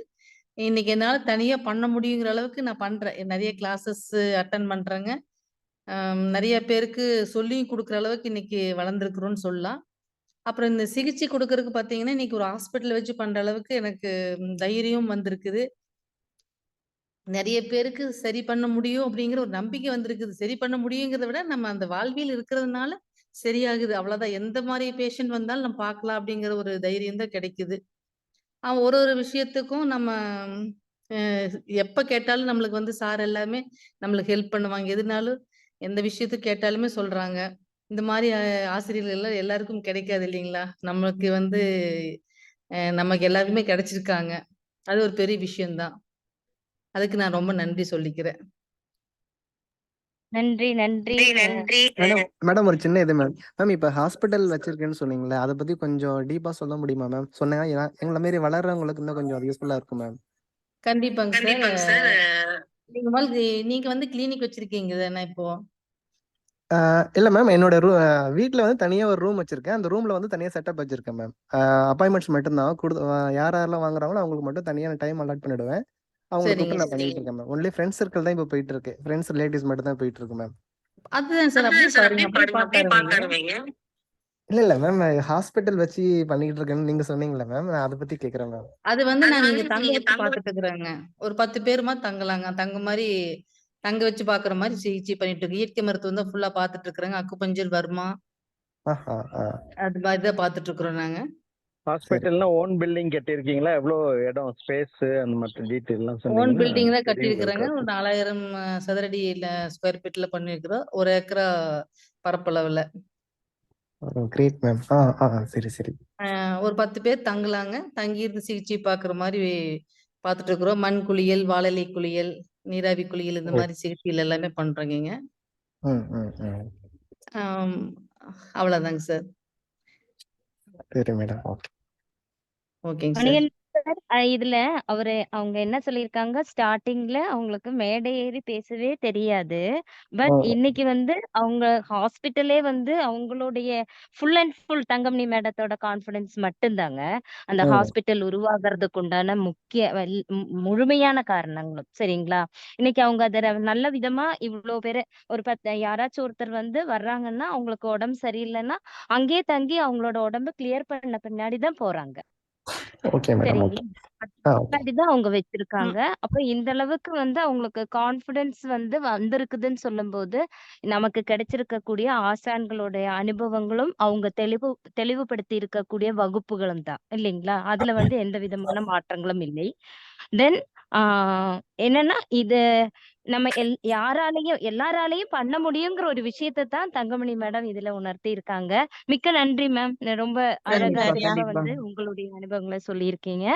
இன்னைக்கு என்னால தனியா பண்ண முடியுங்கிற அளவுக்கு நான் பண்றேன். நெறைய கிளாஸஸ் அட்டெண்ட் பண்றேங்க. நெறைய பேருக்கு சொல்லியும் குடுக்குற அளவுக்கு இன்னைக்கு வளர்ந்துருக்கிறோம்னு சொல்லலாம். அப்புறம் இந்த சிகிச்சை குடுக்கறதுக்கு பார்த்தீங்கன்னா, இன்னைக்கு ஒரு ஹாஸ்பிட்டல் வச்சு பண்ற அளவுக்கு எனக்கு தைரியம் வந்திருக்குது. நெறைய பேருக்கு சரி பண்ண முடியும் அப்படிங்கிற ஒரு நம்பிக்கை வந்திருக்குது. சரி பண்ண முடியுங்கிறத விட, நம்ம அந்த வாழ்வியல் இருக்கிறதுனால சரியாகுது. அவ்வளோதான். எந்த மாரி பேஷண்ட் வந்தாலும் நம்ம பார்க்கலாம் அப்படிங்கிற ஒரு தைரியம் தான் கிடைக்குது. ஒரு ஒரு விஷயத்துக்கும் நம்ம அ எப்ப கேட்டாலும் நம்மளுக்கு வந்து சார் எல்லாமே நம்மளுக்கு ஹெல்ப் பண்ணுவாங்க. எதுனாலும் எந்த விஷயத்துக்கு கேட்டாலுமே சொல்றாங்க. இந்த மாரி ஆசிரியர்கள் எல்லாம் எல்லாருக்கும் கிடைக்காது இல்லைங்களா? நமக்கு வந்து நமக்கு எல்லாருக்குமே கிடைச்சிருக்காங்க. அது ஒரு பெரிய விஷயம் தான். அதுக்கு நான் ரொம்ப நன்றி சொல்லிக்கிறேன். நன்றி, நன்றி. மேடம் மேடம் ஒரு சின்ன இது மேம். மேம் இப்ப ஹாஸ்பிட்டல் வச்சிருக்கேன்னு சொன்னீங்கல்ல, அத பத்தி கொஞ்சம் டீப்பா சொல்ல முடியுமா மேம்? சொன்னா எங்கள மாரி வளர்றவங்களுக்கு இன்னும் கொஞ்சம் யூஸ்ஃபுல்லா இருக்கும் மேம். கண்டிப்பாங்க சார். நீங்க வந்து கிளினிக் வச்சிருக்கீங்க தானே இப்போ? இல்ல மேம். என்னோட வீட்ல வந்து தனியா ஒரு ரூம் வச்சிருக்கேன். அந்த ரூம்ல வந்து தனியா செட்டப் வச்சிருக்கேன் மேம். அப்பாயின்ட்மெண்ட்ஸ் மட்டும் தான். யார் யாரெல்லாம் வாங்குறாங்களோ அவங்களுக்கு மட்டும் தனியா டைம் அலாட் பண்ணிடுவேன். அவங்கள சரிங்க. கூப்பிட்டு நான் பண்ணிட்டு இருக்கேன் மேம். ஒன்லி ஃப்ரெண்ட்ஸ் சர்க்கிள் தான் இப்ப போயிட்டு இருக்கு. ஃப்ரெண்ட்ஸ், ரிலேட்டிவ்ஸ் மட்டும் தான் போயிட்டு இருக்கு மேம். அதுதான் சார். அப்படியே பாருங்க. அப்படியே பார்க்க ஆரம்பிங்க. இல்ல மேம். ஹாஸ்பிட்டல் வச்சு பண்ணிட்டு இருக்கேன்னு நீங்க சொன்னீங்கல்ல மேம். நான் அத பத்தி கேட்கிறேன் மேம். அது வந்து நாங்க இங்க தங்க வச்சு பார்த்துட்டு இருக்கிறோங்க. ஒரு 10 பேருமா தங்கலாங்க. தங்க வச்சு பார்க்குற மாரி சிகிச்சை பண்ணிட்டு இருக்கோம். இயற்கை மருத்துவம் தான் ஃபுல்லா பார்த்துட்டு இருக்கிறேங்க. அக்குபஞ்சர், வர்மா ஆஹா, ஆ. அது மாரி தான் பார்த்துட்டு இருக்கிறோம் நாங்க. சரி. ஹாஸ்பிட்டல்னா ஓன் பில்டிங் கட்டியிருக்கீங்களா? எவ்வளோ இடம், ஸ்பேஸ் அந்த மற்ற டீட்டெயில்லாம் ஓன் சொன்னீங்கன்னா பில்டிங் தான் பெரியவங்களுக்கு கட்டியிருக்கிறேங்க. ஒரு 4000 சதுரடியில ஸ்கொயர் ஃபீட்ல பண்ணியிருக்கிறோம். 1 ஏக்கரா பரப்பளவுல. Great ma'am. சரி, சரி. ஒரு 10 பேர் தங்கலாங்க. தங்கியிருந்து சிகிச்சை பார்க்குற மாரி பார்த்துட்டு இருக்கிறோம். மண் குளியல், வாழலை குளியல், நீராவி குளியல் இந்த ஓ. மாரி சிகிச்சைகள் எல்லாமே பண்றோங்கங்க. ம், ம், ம். ஆம், அவ்வளோதாங்க சார். சரி மேடம். ஓகே. ஓகேங்க சார். மணிகண்டன் சார், இதுல அவங்க என்ன சொல்லியிருக்காங்க, ஸ்டார்ட்டிங்ல அவங்களுக்கு மேடை ஏறி பேசவே தெரியாது. பட் ஓ. இன்னைக்கு வந்து அவங்க ஹாஸ்பிட்டலே வந்து அவங்களுடைய ஃபுல் அண்ட் ஃபுல் தங்கமணி மேடத்தோட கான்ஃபிடன்ஸ் மட்டும்தாங்க. அந்த ம். ஹாஸ்பிட்டல் உருவாகுறதுக்கு உண்டான முழுமையான காரணங்களும். சரிங்களா? இன்னைக்கு அவங்க அத நல்ல விதமா இவ்ளோ பேரு ஒரு 10 யாராச்சும் ஒருத்தர் வந்து வர்றாங்கன்னா, அவங்களுக்கு உடம்பு சரியில்லன்னா, அங்கேயே தங்கி அவங்களோட உடம்ப கிளியர் பண்ண பின்னாடி தான் போறாங்க. Okay madam. ஓகே. சரிங்களா? ஓகே. தான் அவங்க வச்சிருக்காங்க. அப்ப இந்த அளவுக்கு வந்து அவங்களுக்கு கான்ஃபிடன்ஸ் வந்து வந்திருக்குதுன்னு சொல்லும்போது, நமக்கு கிடைச்சிருக்கக்கூடிய ஆசான்களுடைய அனுபவங்களும், அவங்க தெளிவுபடுத்தி இருக்கக்கூடிய வகுப்புகளும் தான். இல்லைங்களா? அதுல வந்து எந்த விதமான மாற்றங்களும் இல்லை. தென் ஆ என்னன்னா, இது நம்ம எல்லாராலயும் பண்ண முடியுங்கிற ஒரு விஷயத்த தான் தங்கமணி மேடம் இதுல உணர்த்தியிருக்காங்க. மிக்க நன்றி மேம். ரொம்ப அழகா, கண்டிப்பா, தெளிவா கண்டிப்பா. வந்து உங்களுடைய அனுபவங்கள சொல்லியிருக்கீங்க.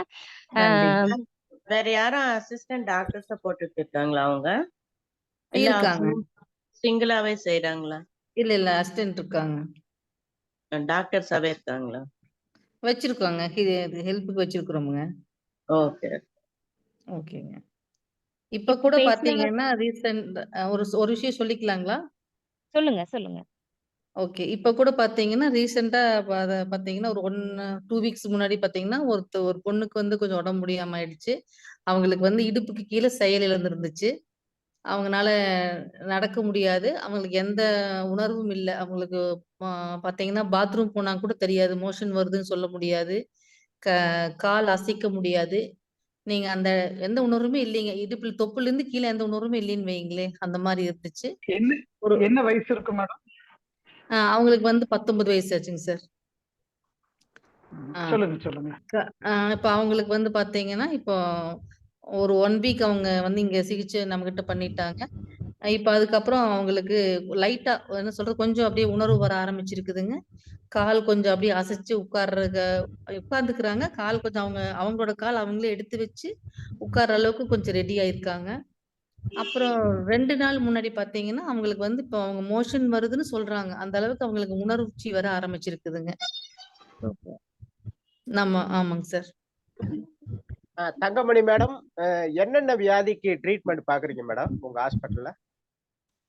ஆ நன்றி. வேற யாரும் அசிஸ்டன்ட் டாக்டர்ஸ போட்டுட்டு இருக்காங்களா அவங்க? இல்ல இருக்காங்க. சிங்கிளாவே செய்றாங்களா? இல்ல அசிஸ்டன்ட் இருக்காங்க. டாக்டர்ஸாவே இருக்காங்களா? வச்சிருக்கோங்க. ஹெல்ப்புக்கு வச்சிருக்கிறோமுங்க. ஓகே. ஓகேங்க. இப்ப இப்ப கூட பேசினவங்க பார்த்தீங்கன்னா, ரீசென்ட் ஒரு விஷயம் சொல்லிக்கலாங்களா? சொல்லுங்க, சொல்லுங்க. ஓகே. இப்ப கூட பார்த்தீங்கன்னா, ரீசென்ட்டா பார்த்தீங்கன்னா, ஒரு 2 வீக்ஸ் முன்னாடி பார்த்தீங்கன்னா, ஒரு பொண்ணுக்கு வந்து கொஞ்சம் உடம்பு முடியாம ஆயிடுச்சு. அவங்களுக்கு வந்து இடுப்புக்கு கீழ செயல் இழந்திருந்துச்சு. அவங்கனால நடக்க முடியாது. அவங்களுக்கு எந்த உணர்வும் இல்ல. அவங்களுக்கு ப பார்த்தீங்கன்னா, பாத்ரூம் போனா கூட தெரியாது. மோஷன் வருதுன்னு சொல்ல முடியாது. க கால் அசைக்க முடியாது. நீங்க அந்த எந்த உணர்வுமே இல்லைங்க. தொப்புலேருந்து கீழ எந்த உணர்வுமே இல்லைன்னு வையுங்களேன். அந்த மாரி இருந்துச்சு. என்ன ஒரு என்ன வயசு இருக்கும் மேடம்? அவங்களுக்கு வந்து 19 வயசு ஆச்சுங்க சார். சொல்லுங்க சொல்லுங்க. இப்ப அவங்களுக்கு வந்து பாத்தீங்கன்னா, இப்போ ஒரு 1 வீக் அவங்க வந்து இங்க சிகிச்சை நம்மகிட்ட பண்ணிட்டாங்க. இப்ப அதுக்கப்புறம் அவங்களுக்கு லைட்டா என்ன சொல்றது, கொஞ்சம் அப்படியே உணர்வு வர ஆரம்பிச்சிருக்குதுங்க. கால் கொஞ்சம் அப்படியே அசைச்சு உட்கார்ந்துக்கிறாங்க. கால் கொஞ்சம் அவங்களோட கால் அவங்களே எடுத்து வச்சு உட்கார்ற அளவுக்கு கொஞ்சம் ரெடி ஆயிருக்காங்க. அப்புறம் 2 நாள் முன்னாடி பாத்தீங்கன்னா, அவங்களுக்கு வந்து இப்போ அவங்க மோஷன் வருதுன்னு சொல்றாங்க. அந்த அளவுக்கு அவங்களுக்கு உணர்ச்சி வர ஆரம்பிச்சிருக்குதுங்க. ஆமாங்க சார். தங்கமணி மேடம், என்னென்ன வியாதிக்கு ட்ரீட்மெண்ட் பாக்குறீங்க மேடம் உங்க ஹாஸ்பிட்டல்ல?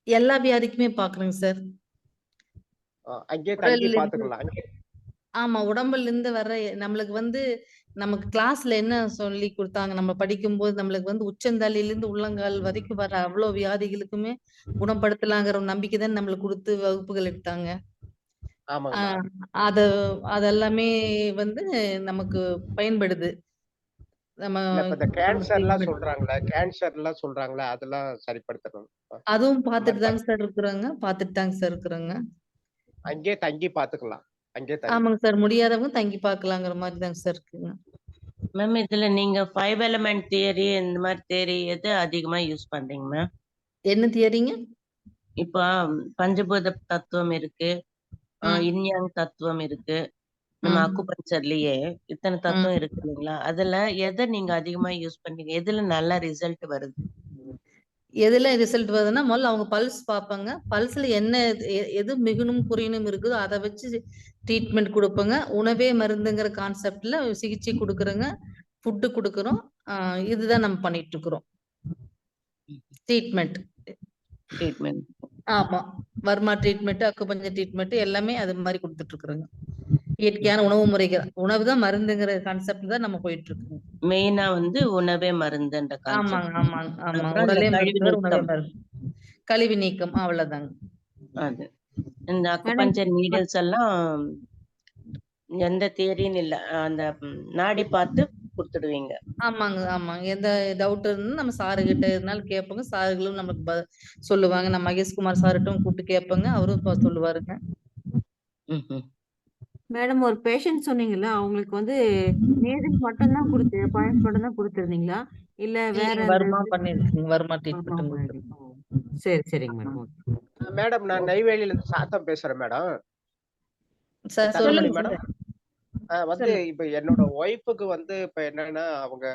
எல்லா வியாதிக்குமே பாக்குறேங்க சார். அங்கேயே தங்கி பாத்துக்கலாம். ஆமா, உடம்புல இருந்து வர நம்மளுக்கு வந்து நமக்கு கிளாஸ்ல என்ன சொல்லி கொடுத்தாங்க, நம்ம படிக்கும்போது நம்மளுக்கு வந்து உச்சந்தலையில இருந்து உள்ளங்கால் வரைக்கும் வர அவ்வளவு வியாதிகளுக்குமே குணப்படுத்தலாங்கிற ஒரு நம்பிக்கை தான் நம்மளுக்கு கொடுத்து வகுப்புகள் எடுத்தாங்க. அதெல்லாமே வந்து நமக்கு பயன்படுது. நம்ம கேன்சர்லாம் சொல்றாங்களே அதெல்லாம் சரிப்படுத்தணும். அதுவும் பார்த்துட்டு தாங்க சார் இருக்கிறாங்க. அங்கேயே தங்கி பாத்துக்கலாம். ஆமாங்க சார், முடியாதவங்க தங்கி பார்க்கலாங்கிற மாதிரி தாங்க சார் இருக்குங்க. மேம் இதுல நீங்க 5 எலிமெண்ட் தியரி இந்த மாதிரி தியரி எது அதிகமா யூஸ் பண்றீங்க மேம்? என்ன தியரிங்க? இப்போ பஞ்சபூத தத்துவம் இருக்கு, இன்யாங் தத்துவம் இருக்கு, நம்ம அக்குபஞ்சர்லயே இத்தனை தத்துவம் இருக்கு இல்லைங்களா? அதுல எதை நீங்க அதிகமா யூஸ் பண்றீங்க? எதுல நல்ல ரிசல்ட் வருது? எதுல ரிசல்ட் வருதுன்னா, முதல்ல அவங்க பல்ஸ் பார்ப்பாங்க. பல்ஸ்ல என்ன எது மிகுனும் குறையணும் இருக்குதோ அதை வச்சு ட்ரீட்மெண்ட் கொடுப்போங்க. உணவே மருந்துங்கிற கான்செப்ட்ல சிகிச்சை கொடுக்குறோங்க. ஃபுட்டு கொடுக்குறோம். இதுதான் நம்ம பண்ணிட்டு இருக்கிறோம். ட்ரீட்மெண்ட். ஆமா, வர்மா ட்ரீட்மெண்ட், அக்குபஞ்சர் ட்ரீட்மெண்ட் எல்லாமே அது மாதிரி கொடுத்துட்டு இருக்கிறோங்க. இயற்கையான உணவு முறைகள், உணவு தான் மருந்துங்கிற கான்செப்ட் தான் நம்ம போயிட்டு இருக்கோம். மெயினா வந்து உணவே மருந்துன்ற ஆமாங்க ஆமாங்க ஆமா. உடலே மருந்து, உணவே மருந்து, கழிவு நீக்கம், அவ்வளவுதாங்க. அது இந்த அக்குபஞ்சர் நீடல்ஸ் எல்லாம் எந்த தியரின்னு இல்ல, அந்த நாடி பார்த்து கொடுத்துடுவீங்க. ஆமாங்க ஆமாங்க. எந்த டவுட் இருந்தாலும் நம்ம சாரு கிட்ட இருந்தாலும் கேட்போங்க. சாருகளும் நமக்கு சொல்லுவாங்க. நம்ம மகேஷ்குமார் சார்ட்டும் கூப்பிட்டு கேட்போங்க. அவரும் சொல்லுவாருங்க. மேடம், ஒரு பேஷண்ட் சொன்னீங்கல்ல, அவங்களுக்கு வந்து நேரில் மட்டும் தான் பாயிண்ட்ஸ் மட்டும் தான் கொடுத்துருந்தீங்களா, இல்ல வேற வர்மா பண்ணிருக்கீங்க? வர்மா ட்ரீட்மெண்ட். சரி சரிங்க மேடம். மேடம், நான் நெய்வேலியில இருந்து சாத்தம் பேசுறேன் மேடம். சொல்லுங்க மேடம், வந்து இப்ப என்னோட ஒய்ஃபுக்கு வந்து இப்ப என்னன்னா,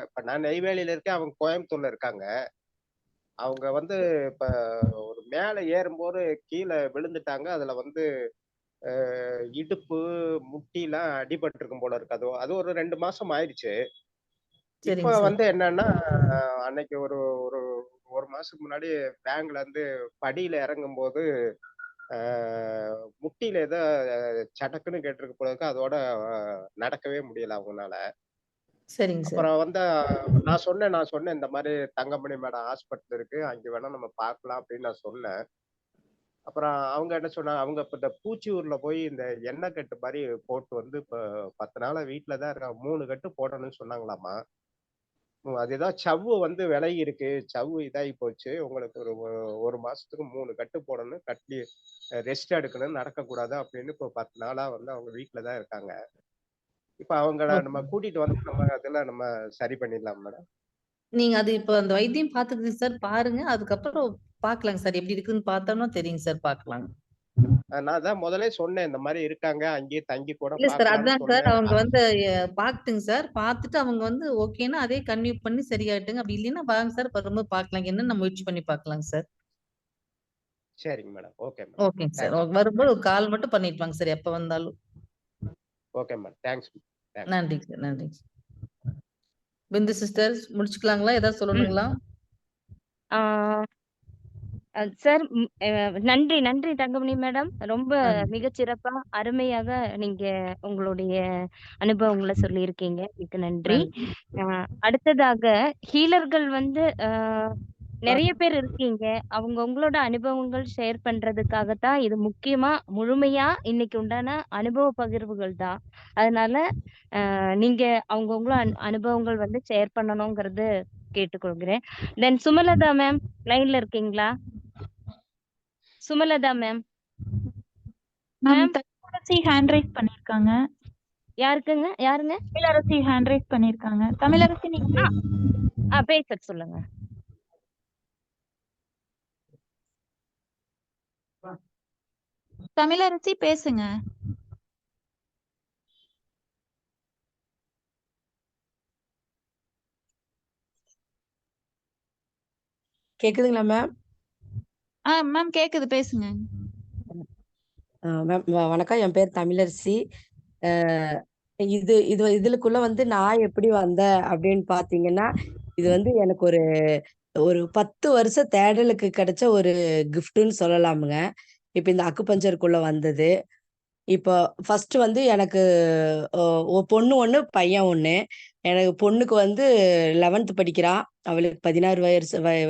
இப்ப நான் நெய்வேலியில இருக்கேன், அவங்க கோயம்புத்தூர்ல இருக்காங்க. அவங்க வந்து இப்ப ஒரு மேல ஏறும்போது கீழே விழுந்துட்டாங்க. அதுல வந்து இடுப்பு முட்டிலாம் அடிபட்டு இருக்கும் போல இருக்கு. அது ஒரு 2 மாசம் ஆயிடுச்சு. இப்ப வந்து என்னன்னா, அன்னைக்கு ஒரு ஒரு மாசத்துக்கு முன்னாடி பேங்க்ல இருந்து படியில இறங்கும் போது முட்டியில ஏதோ சடக்குன்னு கேட்டிருக்கு போல இருக்கு. அதோட நடக்கவே முடியல அவங்கனால. அப்புறம் வந்து நான் சொன்னேன் இந்த மாதிரி தங்கமணி மேடம் ஹாஸ்பிட்டல் இருக்கு, அங்க வேணா நம்ம பார்க்கலாம் அப்படின்னு நான் சொன்னேன். அப்புறம் அவங்க என்ன சொன்னாங்க, அவங்க இப்ப இந்த பூச்சியூர்ல போய் இந்த எண்ணெய் கட்டு மாதிரி போட்டு வந்து இப்ப 10 நாளா வீட்டுலதான் இருக்காங்க. 3 கட்டு போடணும்னு சொன்னாங்களாமா. அது ஏதாவது சவ்வு வந்து விலகி இருக்கு, சவ்வு இதாகி போச்சு, உங்களுக்கு ஒரு மாசத்துக்கு 3 கட்டு போடணும், கட்டி ரெஸ்ட் எடுக்கணும், நடக்கக்கூடாது அப்படின்னு இப்போ 10 நாளா வந்து அவங்க வீட்டுலதான் இருக்காங்க. இப்ப அவங்கள நம்ம கூட்டிட்டு வந்து நம்ம அதெல்லாம் நம்ம சரி பண்ணிடலாம் மேடம். நீங்க அது இப்ப அந்த வைத்தியம் பாத்துக்குது சார், பாருங்க. அதுக்கப்புறம் பாக்கலாங்க சார், எப்படி இருக்குன்னு பார்த்தோம்னா தெரியுங்க சார், பாக்கலாங்க. நான் தான் முதல்ல சொன்னேன் இந்த மாதிரி இருக்காங்க, அங்கேயே தங்கி கூட இல்ல சார், அதான் சார் சொன்னேன். அவங்க வந்து பாத்துங்க சார், பார்த்துட்டு அவங்க வந்து ஓகேன்னா அதே கன்டினியூ பண்ணி சரியாயிட்டுங்க. அப்படி இல்லைன்னா வாங்க சார், வரும்போது பாக்கலாம், என்னன்னு முயற்சி பண்ணி பாக்கலாங்க சார். சரிங்க மேடம். Okay madam. ஓகேங்க சார். வரும்போது ஒரு கால் மட்டும் பண்ணிட்டு வாங்க சார், எப்ப வந்தாலும். Okay madam. தேங்க்ஸ். நன்றிங்க சார், நன்றிங்க சார். பிந்து சிஸ்டர் முடிச்சுக்கலாங்களா? ஏதாவது சொல்லணுங்களா? சார், நன்றி நன்றி தங்கமணி மேடம். ரொம்ப மிகச்சிறப்பா அருமையாக நீங்க உங்களுடைய அனுபவங்களை சொல்லியிருக்கீங்க. மிக்க நன்றி. அடுத்ததாக ஹீலர்கள் வந்து நிறைய பேர் இருக்கீங்க. அவங்க உங்களோட அனுபவங்கள் ஷேர் பண்றதுக்காகத்தான் இது முக்கியமா முழுமையா இன்னைக்கு உண்டான அனுபவ பகிர்வுகள் தான். அதனால நீங்க அவங்கவுங்கள அனுபவங்கள் வந்து ஷேர் பண்ணணுங்கிறது கேட்டுக்கொள்கிறேன். தென் சுமலதா மேம் லைன்ல இருக்கீங்களா? சுமலதா மேம். ஹேண்ட் ரைஸ் பண்ணிருக்காங்க. யாருங்க? தமிழரசி ஹேண்ட் ரைஸ் பண்ணிருக்காங்க. தமிழரசி நீங்க பேச சொல்லுங்க. தமிழரசி பேசுங்க. கேக்குதுங்களா மேம்? மேம் கேக்குது, பேசுங்க. மேம் வணக்கம். என் பேர் தமிழரசி. இதுக்குள்ள வந்து நான் எப்படி வந்தேன் அப்படின்னு பாத்தீங்கன்னா, இது வந்து எனக்கு ஒரு 10 வருஷ தேடலுக்கு கிடைச்ச ஒரு கிஃப்ட்ன்னு சொல்லலாமுங்க. இப்ப இந்த அக்குபஞ்சருக்குள்ள வந்தது. இப்போ ஃபர்ஸ்ட் வந்து எனக்கு பொண்ணு 1, பையன் 1. எனக்கு பொண்ணுக்கு வந்து 11th படிக்கிறா. அவளுக்கு 16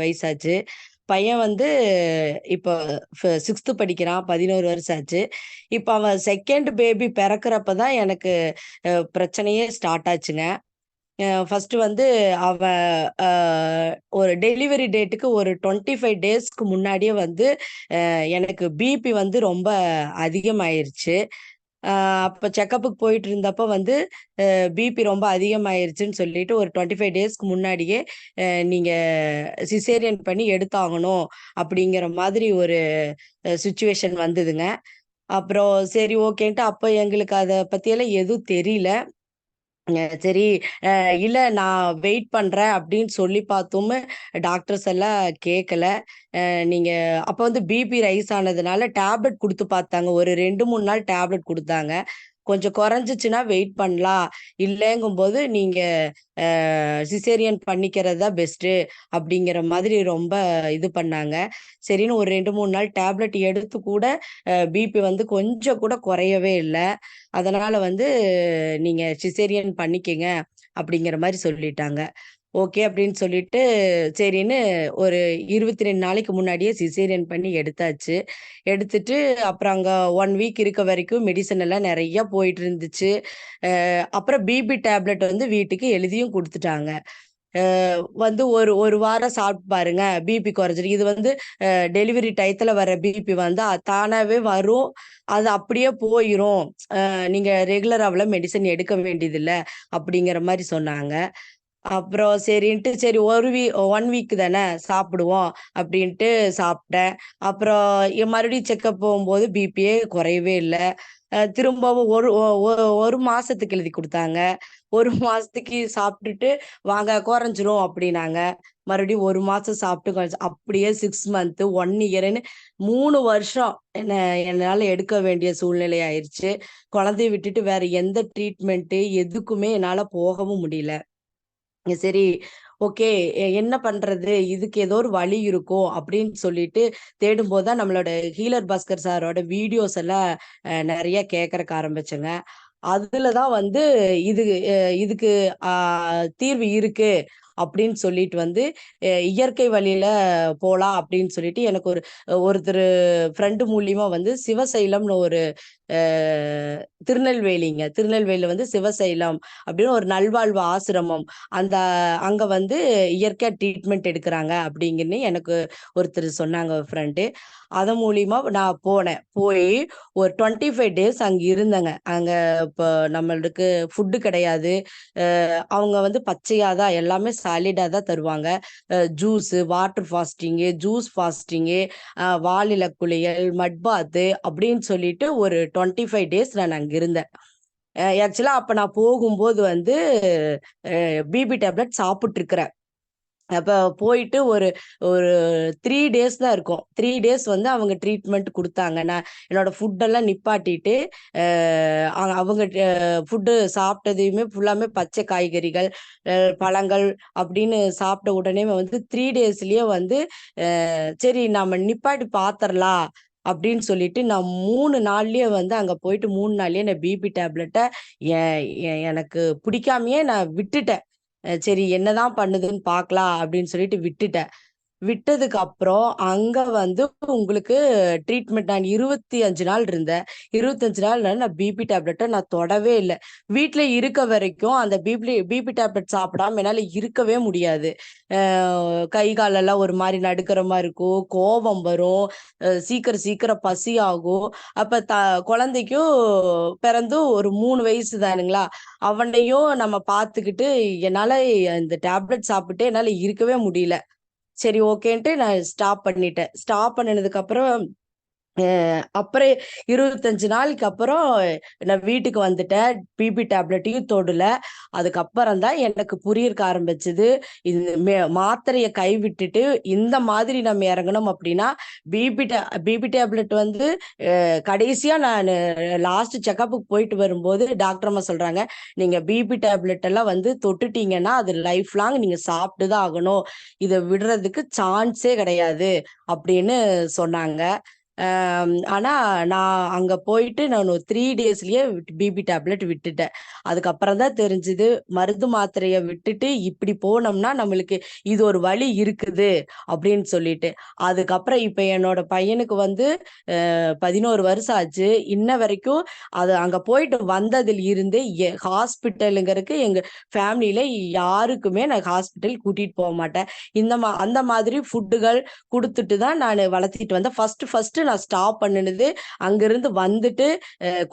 வயசாச்சு. பையன் வந்து இப்போ 6th படிக்கிறான். 11 வருஷம் ஆச்சு. இப்ப அவன் செகண்ட் பேபி பிறக்கிறப்ப தான் எனக்கு பிரச்சனையே ஸ்டார்ட் ஆச்சுங்க. ஃபர்ஸ்ட் வந்து அவன் ஒரு டெலிவரி டேட்டுக்கு ஒரு 25 டேஸ்க்கு முன்னாடியே வந்து எனக்கு பிபி வந்து ரொம்ப அதிகமாயிருச்சு. அப்ப செக்கப்புக்கு போயிட்டு இருந்தப்ப வந்து பிபி ரொம்ப அதிகமாயிருச்சுன்னு சொல்லிட்டு ஒரு 25 டேஸ்க்கு முன்னாடியே நீங்க சிசேரியன் பண்ணி எடுத்தாகணும் அப்படிங்கிற மாதிரி ஒரு சுச்சுவேஷன் வந்ததுங்க. அப்புறம் சரி ஓகேன்ட்டு அப்ப எங்களுக்கு அதை பத்தியெல்லாம் எதுவும் தெரியல. சரி இல்ல நான் வெயிட் பண்றேன் அப்படின்னு சொல்லி பார்த்தும் டாக்டர்ஸ் எல்லாம் கேட்கல. நீங்க அப்ப வந்து பிபி ரைஸ் ஆனதுனால டேப்லெட் கொடுத்து பார்த்தாங்க. ஒரு 2-3 நாள் டேப்லெட் கொடுத்தாங்க. கொஞ்சம் குறைஞ்சிச்சுன்னா வெயிட் பண்ணலாம், இல்லைங்கும்போது நீங்க சிசேரியன் பண்ணிக்கிறது தான் பெஸ்ட்டு அப்படிங்கிற மாதிரி ரொம்ப இது பண்ணாங்க. சரின்னு ஒரு 2-3 நாள் டேப்லெட் எடுத்து கூட பிபி வந்து கொஞ்சம் கூட குறையவே இல்லை. அதனால வந்து நீங்க சிசேரியன் பண்ணிக்கங்க அப்படிங்கிற மாதிரி சொல்லிட்டாங்க. ஓகே அப்படின்னு சொல்லிட்டு சரின்னு ஒரு 22 நாளைக்கு முன்னாடியே சிசேரியன் பண்ணி எடுத்தாச்சு. எடுத்துட்டு அப்புறம் அங்க 1 வீக் இருக்க வரைக்கும் மெடிசன் எல்லாம் நிறைய போயிட்டு இருந்துச்சு. அப்புறம் பிபி டேப்லெட் வந்து வீட்டுக்கு எழுதியும் கொடுத்துட்டாங்க. வந்து ஒரு வாரம் சாப்பிட்டு பாருங்க, பிபி குறைஞ்சிரும். இது வந்து டெலிவரி டயத்துல வர பிபி வந்து தானாவே வரும், அது அப்படியே போயிரும். நீங்க ரெகுலர் அவ்வளோ மெடிசன் எடுக்க வேண்டியதில்லை அப்படிங்கிற மாதிரி சொன்னாங்க. அப்புறம் சரின்ட்டு சரி 1 வீக் தானே சாப்பிடுவோம் அப்படின்ட்டு சாப்பிட்டேன். அப்புறம் மறுபடியும் செக்கப் போகும்போது பிபியே குறையவே இல்லை. திரும்பவும் ஒரு மாசத்துக்கு எழுதி கொடுத்தாங்க. 1 மாசத்துக்கு சாப்பிட்டுட்டு வாங்க குறைஞ்சிரும் அப்படின்னாங்க. மறுபடியும் 1 மாசம் சாப்பிட்டு அப்படியே 6 மந்த் 1 இயர்ன்னு 3 வருஷம் என்னால எடுக்க வேண்டிய சூழ்நிலை ஆயிடுச்சு. குழந்தைய விட்டுட்டு வேற எந்த ட்ரீட்மெண்ட் எதுக்குமே என்னால போகவும் முடியல. சரி ஓகே என்ன பண்றது, இதுக்கு ஏதோ ஒரு வழி இருக்கும் அப்படின்னு சொல்லிட்டு தேடும்போது தான் நம்மளோட ஹீலர் பாஸ்கர் சாரோட வீடியோஸ் எல்லாம் நிறைய கேட்கறக்கு ஆரம்பிச்சேங்க. அதுலதான் வந்து இதுக்கு தீர்வு இருக்கு அப்படின்னு சொல்லிட்டு வந்து இயற்கை வழியில போலாம் அப்படின்னு சொல்லிட்டு எனக்கு ஒருத்தர் ஃப்ரெண்டு மூலியமா வந்து சிவசைலம்னு ஒரு திருநெல்வேலியில வந்து சிவசைலம் அப்படின்னு ஒரு நல்வாழ்வு ஆசிரமம், அங்க வந்து இயற்கை ட்ரீட்மெண்ட் எடுக்கிறாங்க அப்படிங்கன்னு எனக்கு ஒருத்தர் சொன்னாங்க ஃப்ரெண்டு. அதன் மூலியமா நான் போனேன். போய் ஒரு 25 டேஸ் அங்க இருந்தேங்க. அங்க இப்போ நம்மளுக்கு ஃபுட்டு கிடையாது. அவங்க வந்து பச்சையாதான் எல்லாமே சாலிடா தான் தருவாங்க. Juice, water fasting, juice fasting, வாலில குளியல், மட் பாத்து அப்படின்னு சொல்லிட்டு ஒரு 25 டேஸ் நான் அங்க இருந்தேன். ஆக்சுவலா அப்ப நான் போகும்போது வந்து பிபி டேப்லெட் சாப்பிட்டு இருக்கிறேன். அப்ப போயிட்டு ஒரு 3 டேஸ் தான் இருக்கும். 3 டேஸ் வந்து அவங்க ட்ரீட்மெண்ட் கொடுத்தாங்க. நான் என்னோட ஃபுட்டெல்லாம் நிப்பாட்டிட்டு அவங்க ஃபுட்டு சாப்பிட்டதையுமே ஃபுல்லாமே பச்சை காய்கறிகள், பழங்கள் அப்படின்னு சாப்பிட்ட உடனே வந்து 3 டேஸ்லயே வந்து சரி நம்ம நிப்பாட்டி பாத்திரலாம் அப்படின்னு சொல்லிட்டு நான் 3 நாள்லயே வந்து அங்க போயிட்டு 3 நாள்லயே நான் பிபி டேப்லெட்டை எனக்கு பிடிக்காமயே நான் விட்டுட்டேன். சரி என்னதான் பண்ணுதுன்னு பார்க்கலாம் அப்படின்னு சொல்லிட்டு விட்டுட்டேன். விட்டதுக்கு அப்புறம் அங்க வந்து உங்களுக்கு ட்ரீட்மெண்ட் நான் 25 நாள் இருந்தேன். 25 நாள் நான் பிபி டேப்லெட்டை நான் தொடவே இல்லை. வீட்டுல இருக்க வரைக்கும் அந்த பிபி டேப்லெட் சாப்பிடாம என்னால இருக்கவே முடியாது. கை காலெல்லாம் ஒரு மாதிரி நடுக்கிற மாதிரி இருக்கும், கோபம் வரும், சீக்கிரம் பசி ஆகும். அப்ப குழந்தைக்கும் பிறந்து ஒரு 3 வயசு தானுங்களா, அவனையும் நம்ம பார்த்துக்கிட்டு என்னால இந்த டேப்லெட் சாப்பிட்டு என்னால இருக்கவே முடியல. சரி ஓகேன்ட்டு நான் ஸ்டாப் பண்ணிட்டேன். ஸ்டாப் பண்ணினதுக்கு அப்புறம் அப்புறம் 25 நாளுக்கு அப்புறம் நான் வீட்டுக்கு வந்துட்டேன். பிபி டேப்லெட்டையும் தொடல. அதுக்கப்புறம் தான் எனக்கு புரியறக்க ஆரம்பிச்சது, இந்த மாத்திரையை கைவிட்டுட்டு இந்த மாதிரி நம்ம இறங்கணும் அப்படின்னா பிபி டேப்லெட் வந்து கடைசியா நான் லாஸ்ட் செக்கப்புக்கு போயிட்டு வரும்போது டாக்டர் அம்மா சொல்றாங்க, நீங்க பிபி டேப்லெட் எல்லாம் வந்து தொட்டுட்டீங்கன்னா அது லைஃப் லாங் நீங்க சாப்பிட்டுதான் ஆகணும், இதை விடுறதுக்கு சான்ஸே கிடையாது அப்படின்னு சொன்னாங்க. ஆனா நான் அங்க போயிட்டு நான் ஒரு 3 டேஸ்லயே பிபி டேப்லெட் விட்டுட்டேன். அதுக்கப்புறம் தான் தெரிஞ்சது, மருந்து மாத்திரையை விட்டுட்டு இப்படி போனோம்னா நம்மளுக்கு இது ஒரு வழி இருக்குது அப்படின்னு சொல்லிட்டு. அதுக்கப்புறம் இப்ப என்னோட பையனுக்கு வந்து 11 வருஷம் ஆச்சு. இன்ன வரைக்கும் அது அங்க போயிட்டு வந்ததில் இருந்து ஹாஸ்பிட்டலுங்கிறதுக்கு எங்க ஃபேமிலியில யாருக்குமே நான் ஹாஸ்பிட்டல் கூட்டிட்டு போக மாட்டேன். அந்த மாதிரி ஃபுட்டுகள் கொடுத்துட்டு தான் நான் வளர்த்திட்டு வந்தேன். ஃபர்ஸ்ட் நான் ஸ்டாப் பண்ணினது அங்கிருந்து வந்துட்டு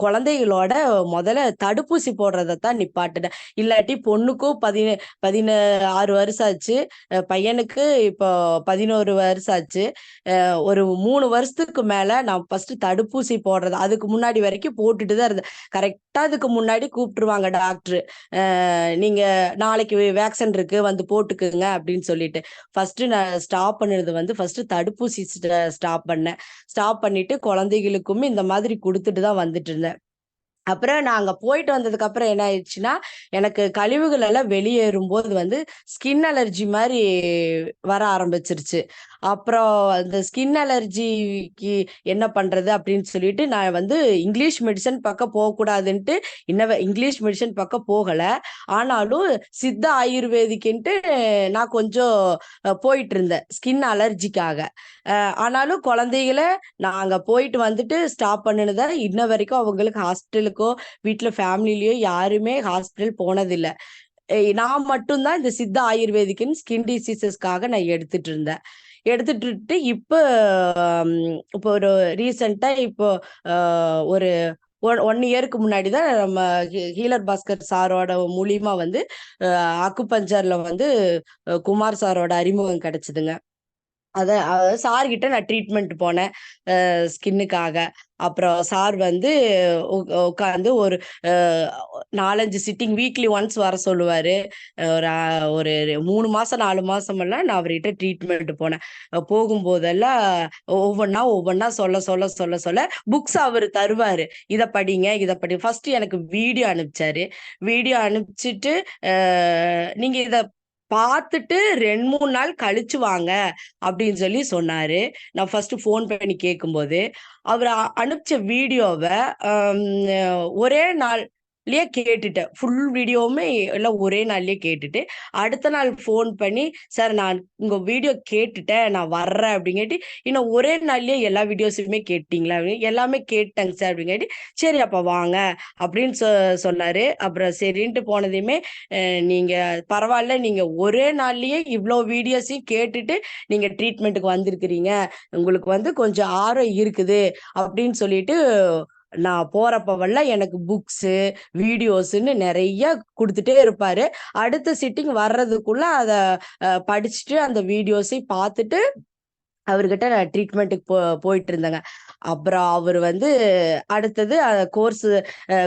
குழந்தைகளோட முதல்ல தடுப்பூசி போடுறதான் நிப்பாட்டினேன். இல்லாட்டி பொண்ணுக்கும் 16 வருஷம் ஆச்சு, பையனுக்கு இப்போ 11 வருஷம் ஆச்சு. ஒரு 3 வருஷத்துக்கு மேல நான் ஃபர்ஸ்ட் தடுப்பூசி போடுறது, அதுக்கு முன்னாடி வரைக்கும் போட்டுட்டு தான் இருந்தேன். கரெக்டா அதுக்கு முன்னாடி கூப்பிட்டுருவாங்க டாக்டர், நீங்க நாளைக்கு வேக்சின் இருக்கு வந்து போட்டுக்குங்க அப்படின்னு சொல்லிட்டு. ஃபர்ஸ்ட் நான் ஸ்டாப் பண்ணது வந்து ஃபர்ஸ்ட் தடுப்பூசி ஸ்டாப் பண்ணேன். ஸ்டாப் பண்ணிட்டு குழந்தைகளுக்குமே இந்த மாதிரி கொடுத்துட்டு தான் வந்துட்டு இருந்தேன். அப்புறம் நான் அங்க போயிட்டு வந்ததுக்கு அப்புறம் என்ன ஆயிடுச்சுன்னா, எனக்கு கழிவுகள் எல்லாம் வெளியேறும் போது வந்து ஸ்கின் அலர்ஜி மாதிரி வர ஆரம்பிச்சிருச்சு. அப்புறம் அந்த ஸ்கின் அலர்ஜிக்கு என்ன பண்றது அப்படின்னு சொல்லிட்டு நான் வந்து இங்கிலீஷ் மெடிசன் பக்கம் போகக்கூடாதுன்ட்டு இங்கிலீஷ் மெடிசன் பக்கம் போகல. ஆனாலும் சித்த ஆயுர்வேதிக்குன்ட்டு நான் கொஞ்சம் போயிட்டு இருந்தேன் ஸ்கின் அலர்ஜிக்காக. ஆனாலும் குழந்தைகளை நான் அங்க போயிட்டு வந்துட்டு ஸ்டாப் பண்ணினதா இன்ன வரைக்கும் அவங்களுக்கு ஹாஸ்பிட்டலுக்கோ வீட்டுல ஃபேமிலிலயோ யாருமே ஹாஸ்பிட்டல் போனதில்லை. நான் மட்டும்தான் இந்த சித்த ஆயுர்வேதிக்குன்னு ஸ்கின் டிசீசஸ்க்காக நான் எடுத்துட்டு இப்போ ஒரு ரீசெண்டா இப்போ ஒரு 1 இயருக்கு முன்னாடி தான் நம்ம ஹீலர் பாஸ்கர் சாரோட மூலியமா வந்து அக்குபஞ்சர்ல வந்து குமார் சாரோட அறிமுகம் கிடைச்சதுங்க. சார்கிட்ட நான் ட்ரீட்மெண்ட் போனேன் ஸ்கின்னுக்காக. அப்புறம் சார் வந்து உட்காந்து ஒரு 4-5 சிட்டிங் வீக்லி ஒன்ஸ் வர சொல்லுவாரு. ஒரு 3 மாசம் 4 மாசம் எல்லாம் நான் அவர்கிட்ட ட்ரீட்மெண்ட் போனேன். போகும்போதெல்லாம் ஒவ்வொன்னா சொல்ல புக்ஸ் அவர் தருவாரு, இதை படி. ஃபர்ஸ்ட் எனக்கு வீடியோ அனுப்பிச்சாரு. வீடியோ அனுப்பிச்சிட்டு நீங்க இத பார்த்துட்டு 2-3 நாள் கழிச்சு வாங்க அப்படின்னு சொல்லி சொன்னாரு. நான் ஃபர்ஸ்ட் போன் பண்ணி கேட்கும்போது அவர் அனுப்பிச்ச வீடியோவை ஒரே நாள்லயே கேட்டுட்டேன். ஃபுல் வீடியோவுமே எல்லாம் ஒரே நாள்லயே கேட்டுட்டு அடுத்த நாள் போன் பண்ணி, சார் நான் உங்க வீடியோ கேட்டுட்டேன், நான் வர்றேன் அப்படிங்காட்டி, இன்னும் ஒரே நாள்லயே எல்லா வீடியோஸுமே கேட்டீங்களா? எல்லாமே கேட்டேங்க சார் அப்படிங்காட்டி, சரி அப்ப வாங்க அப்படின்னு சொன்னாரு. அப்புறம் சரின்ட்டு போனதையுமே, நீங்க பரவாயில்ல, நீங்க ஒரே நாள்லயே இவ்வளோ வீடியோஸையும் கேட்டுட்டு நீங்க ட்ரீட்மெண்ட்டுக்கு வந்திருக்கிறீங்க, உங்களுக்கு வந்து கொஞ்சம் ஆர்வம் இருக்குது அப்படின்னு சொல்லிட்டு நான் போறப்பவெல்லாம் எனக்கு புக்ஸு வீடியோஸ்ன்னு நிறைய கொடுத்துட்டே இருப்பாரு. அடுத்த சிட்டிங் வர்றதுக்குள்ள அதை படிச்சுட்டு அந்த வீடியோஸை பார்த்துட்டு அவர்கிட்ட நான் ட்ரீட்மெண்ட்டுக்கு போயிட்டு இருந்தேங்க. அப்புறம் அவர் வந்து அடுத்தது கோர்ஸ்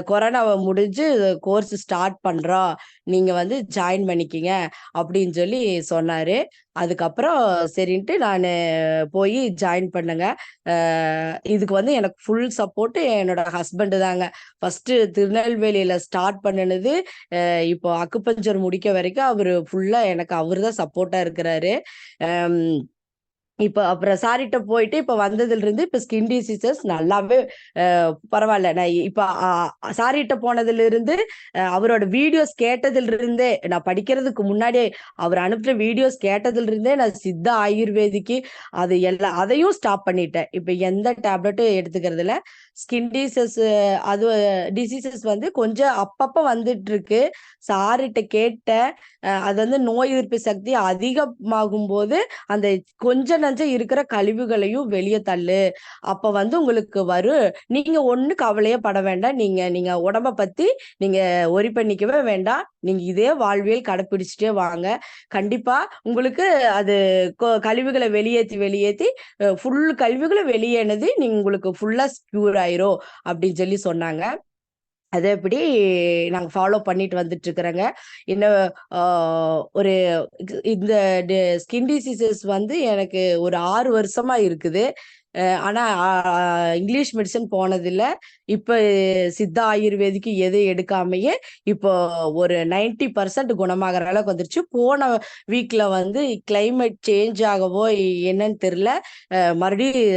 கொரோனாவை முடிஞ்சு கோர்ஸ் ஸ்டார்ட் பண்றோம், நீங்க வந்து ஜாயின் பண்ணிக்கிங்க அப்படின்னு சொல்லி சொன்னாரு. அதுக்கப்புறம் சரின்ட்டு நான் போய் ஜாயின் பண்ணுங்க. இதுக்கு வந்து எனக்கு ஃபுல் சப்போர்ட் என்னோட ஹஸ்பண்ட் தாங்க. ஃபர்ஸ்ட் திருநெல்வேலியில ஸ்டார்ட் பண்ணினது இப்போ அக்குபஞ்சர் முடிக்க வரைக்கும் அவரு ஃபுல்லா எனக்கு அவரு தான் சப்போர்ட்டா இருக்கிறாரு. இப்ப அப்புறம் சாரிட்ட போயிட்டு இப்ப வந்ததுல இருந்து இப்ப ஸ்கின் டிசீசஸ் நல்லாவே பரவாயில்ல. நான் இப்ப சாரிட்ட போனதுல இருந்து அவரோட வீடியோஸ் கேட்டதுல இருந்தே, நான் படிக்கிறதுக்கு முன்னாடியே அவர் அனுப்புற வீடியோஸ் கேட்டதுல இருந்தே நான் சித்தா ஆயுர்வேதிக்கு அது அதையும் ஸ்டாப் பண்ணிட்டேன். இப்ப எந்த டேப்லெட்டும் எடுத்துக்கிறது இல்ல. ஸ்கின் அது டிசீசஸ் வந்து கொஞ்சம் அப்பப்ப வந்துட்டு இருக்கு. சாரிட்ட கேட்டேன். அது வந்து நோய் எதிர்ப்பு சக்தி அதிகமாகும் போது அந்த கொஞ்ச நஞ்சம் இருக்கிற கழிவுகளையும் வெளியே தள்ளு. அப்ப வந்து உங்களுக்கு நீங்க ஒண்ணு கவலையே பட வேண்டாம். நீங்க உடம்ப பத்தி நீங்க ஒரி பண்ணிக்கவே வேண்டாம். நீங்க இதே வாழ்வியல் கடைப்பிடிச்சிட்டே வாங்க. கண்டிப்பா உங்களுக்கு அது கழிவுகளை வெளியேத்தி ஃபுல் கழிவுகளை வெளியேனது நீங்க உங்களுக்கு ஃபுல்லா கியூர் ஆயிரும் அப்படின்னு சொல்லி சொன்னாங்க. அதேபடி நாங்க ஃபாலோ பண்ணிட்டு வந்துட்டு இருக்கிறோங்க. இன்னும் ஒரு இந்த ஸ்கின் டிசீசஸ் வந்து எனக்கு ஒரு 6 வருஷமா இருக்குது. ஆனா இங்கிலீஷ் மெடிசன் போனதில்ல. இப்ப சித்தா ஆயுர்வேதிக்கு எதுவும் எடுக்காமயே இப்போ ஒரு 90% குணமாகற அளவுக்கு வந்துருச்சு. போன வீக்ல வந்து கிளைமேட் சேஞ்ச் ஆகவோ என்னன்னு தெரியல, மறுபடியும்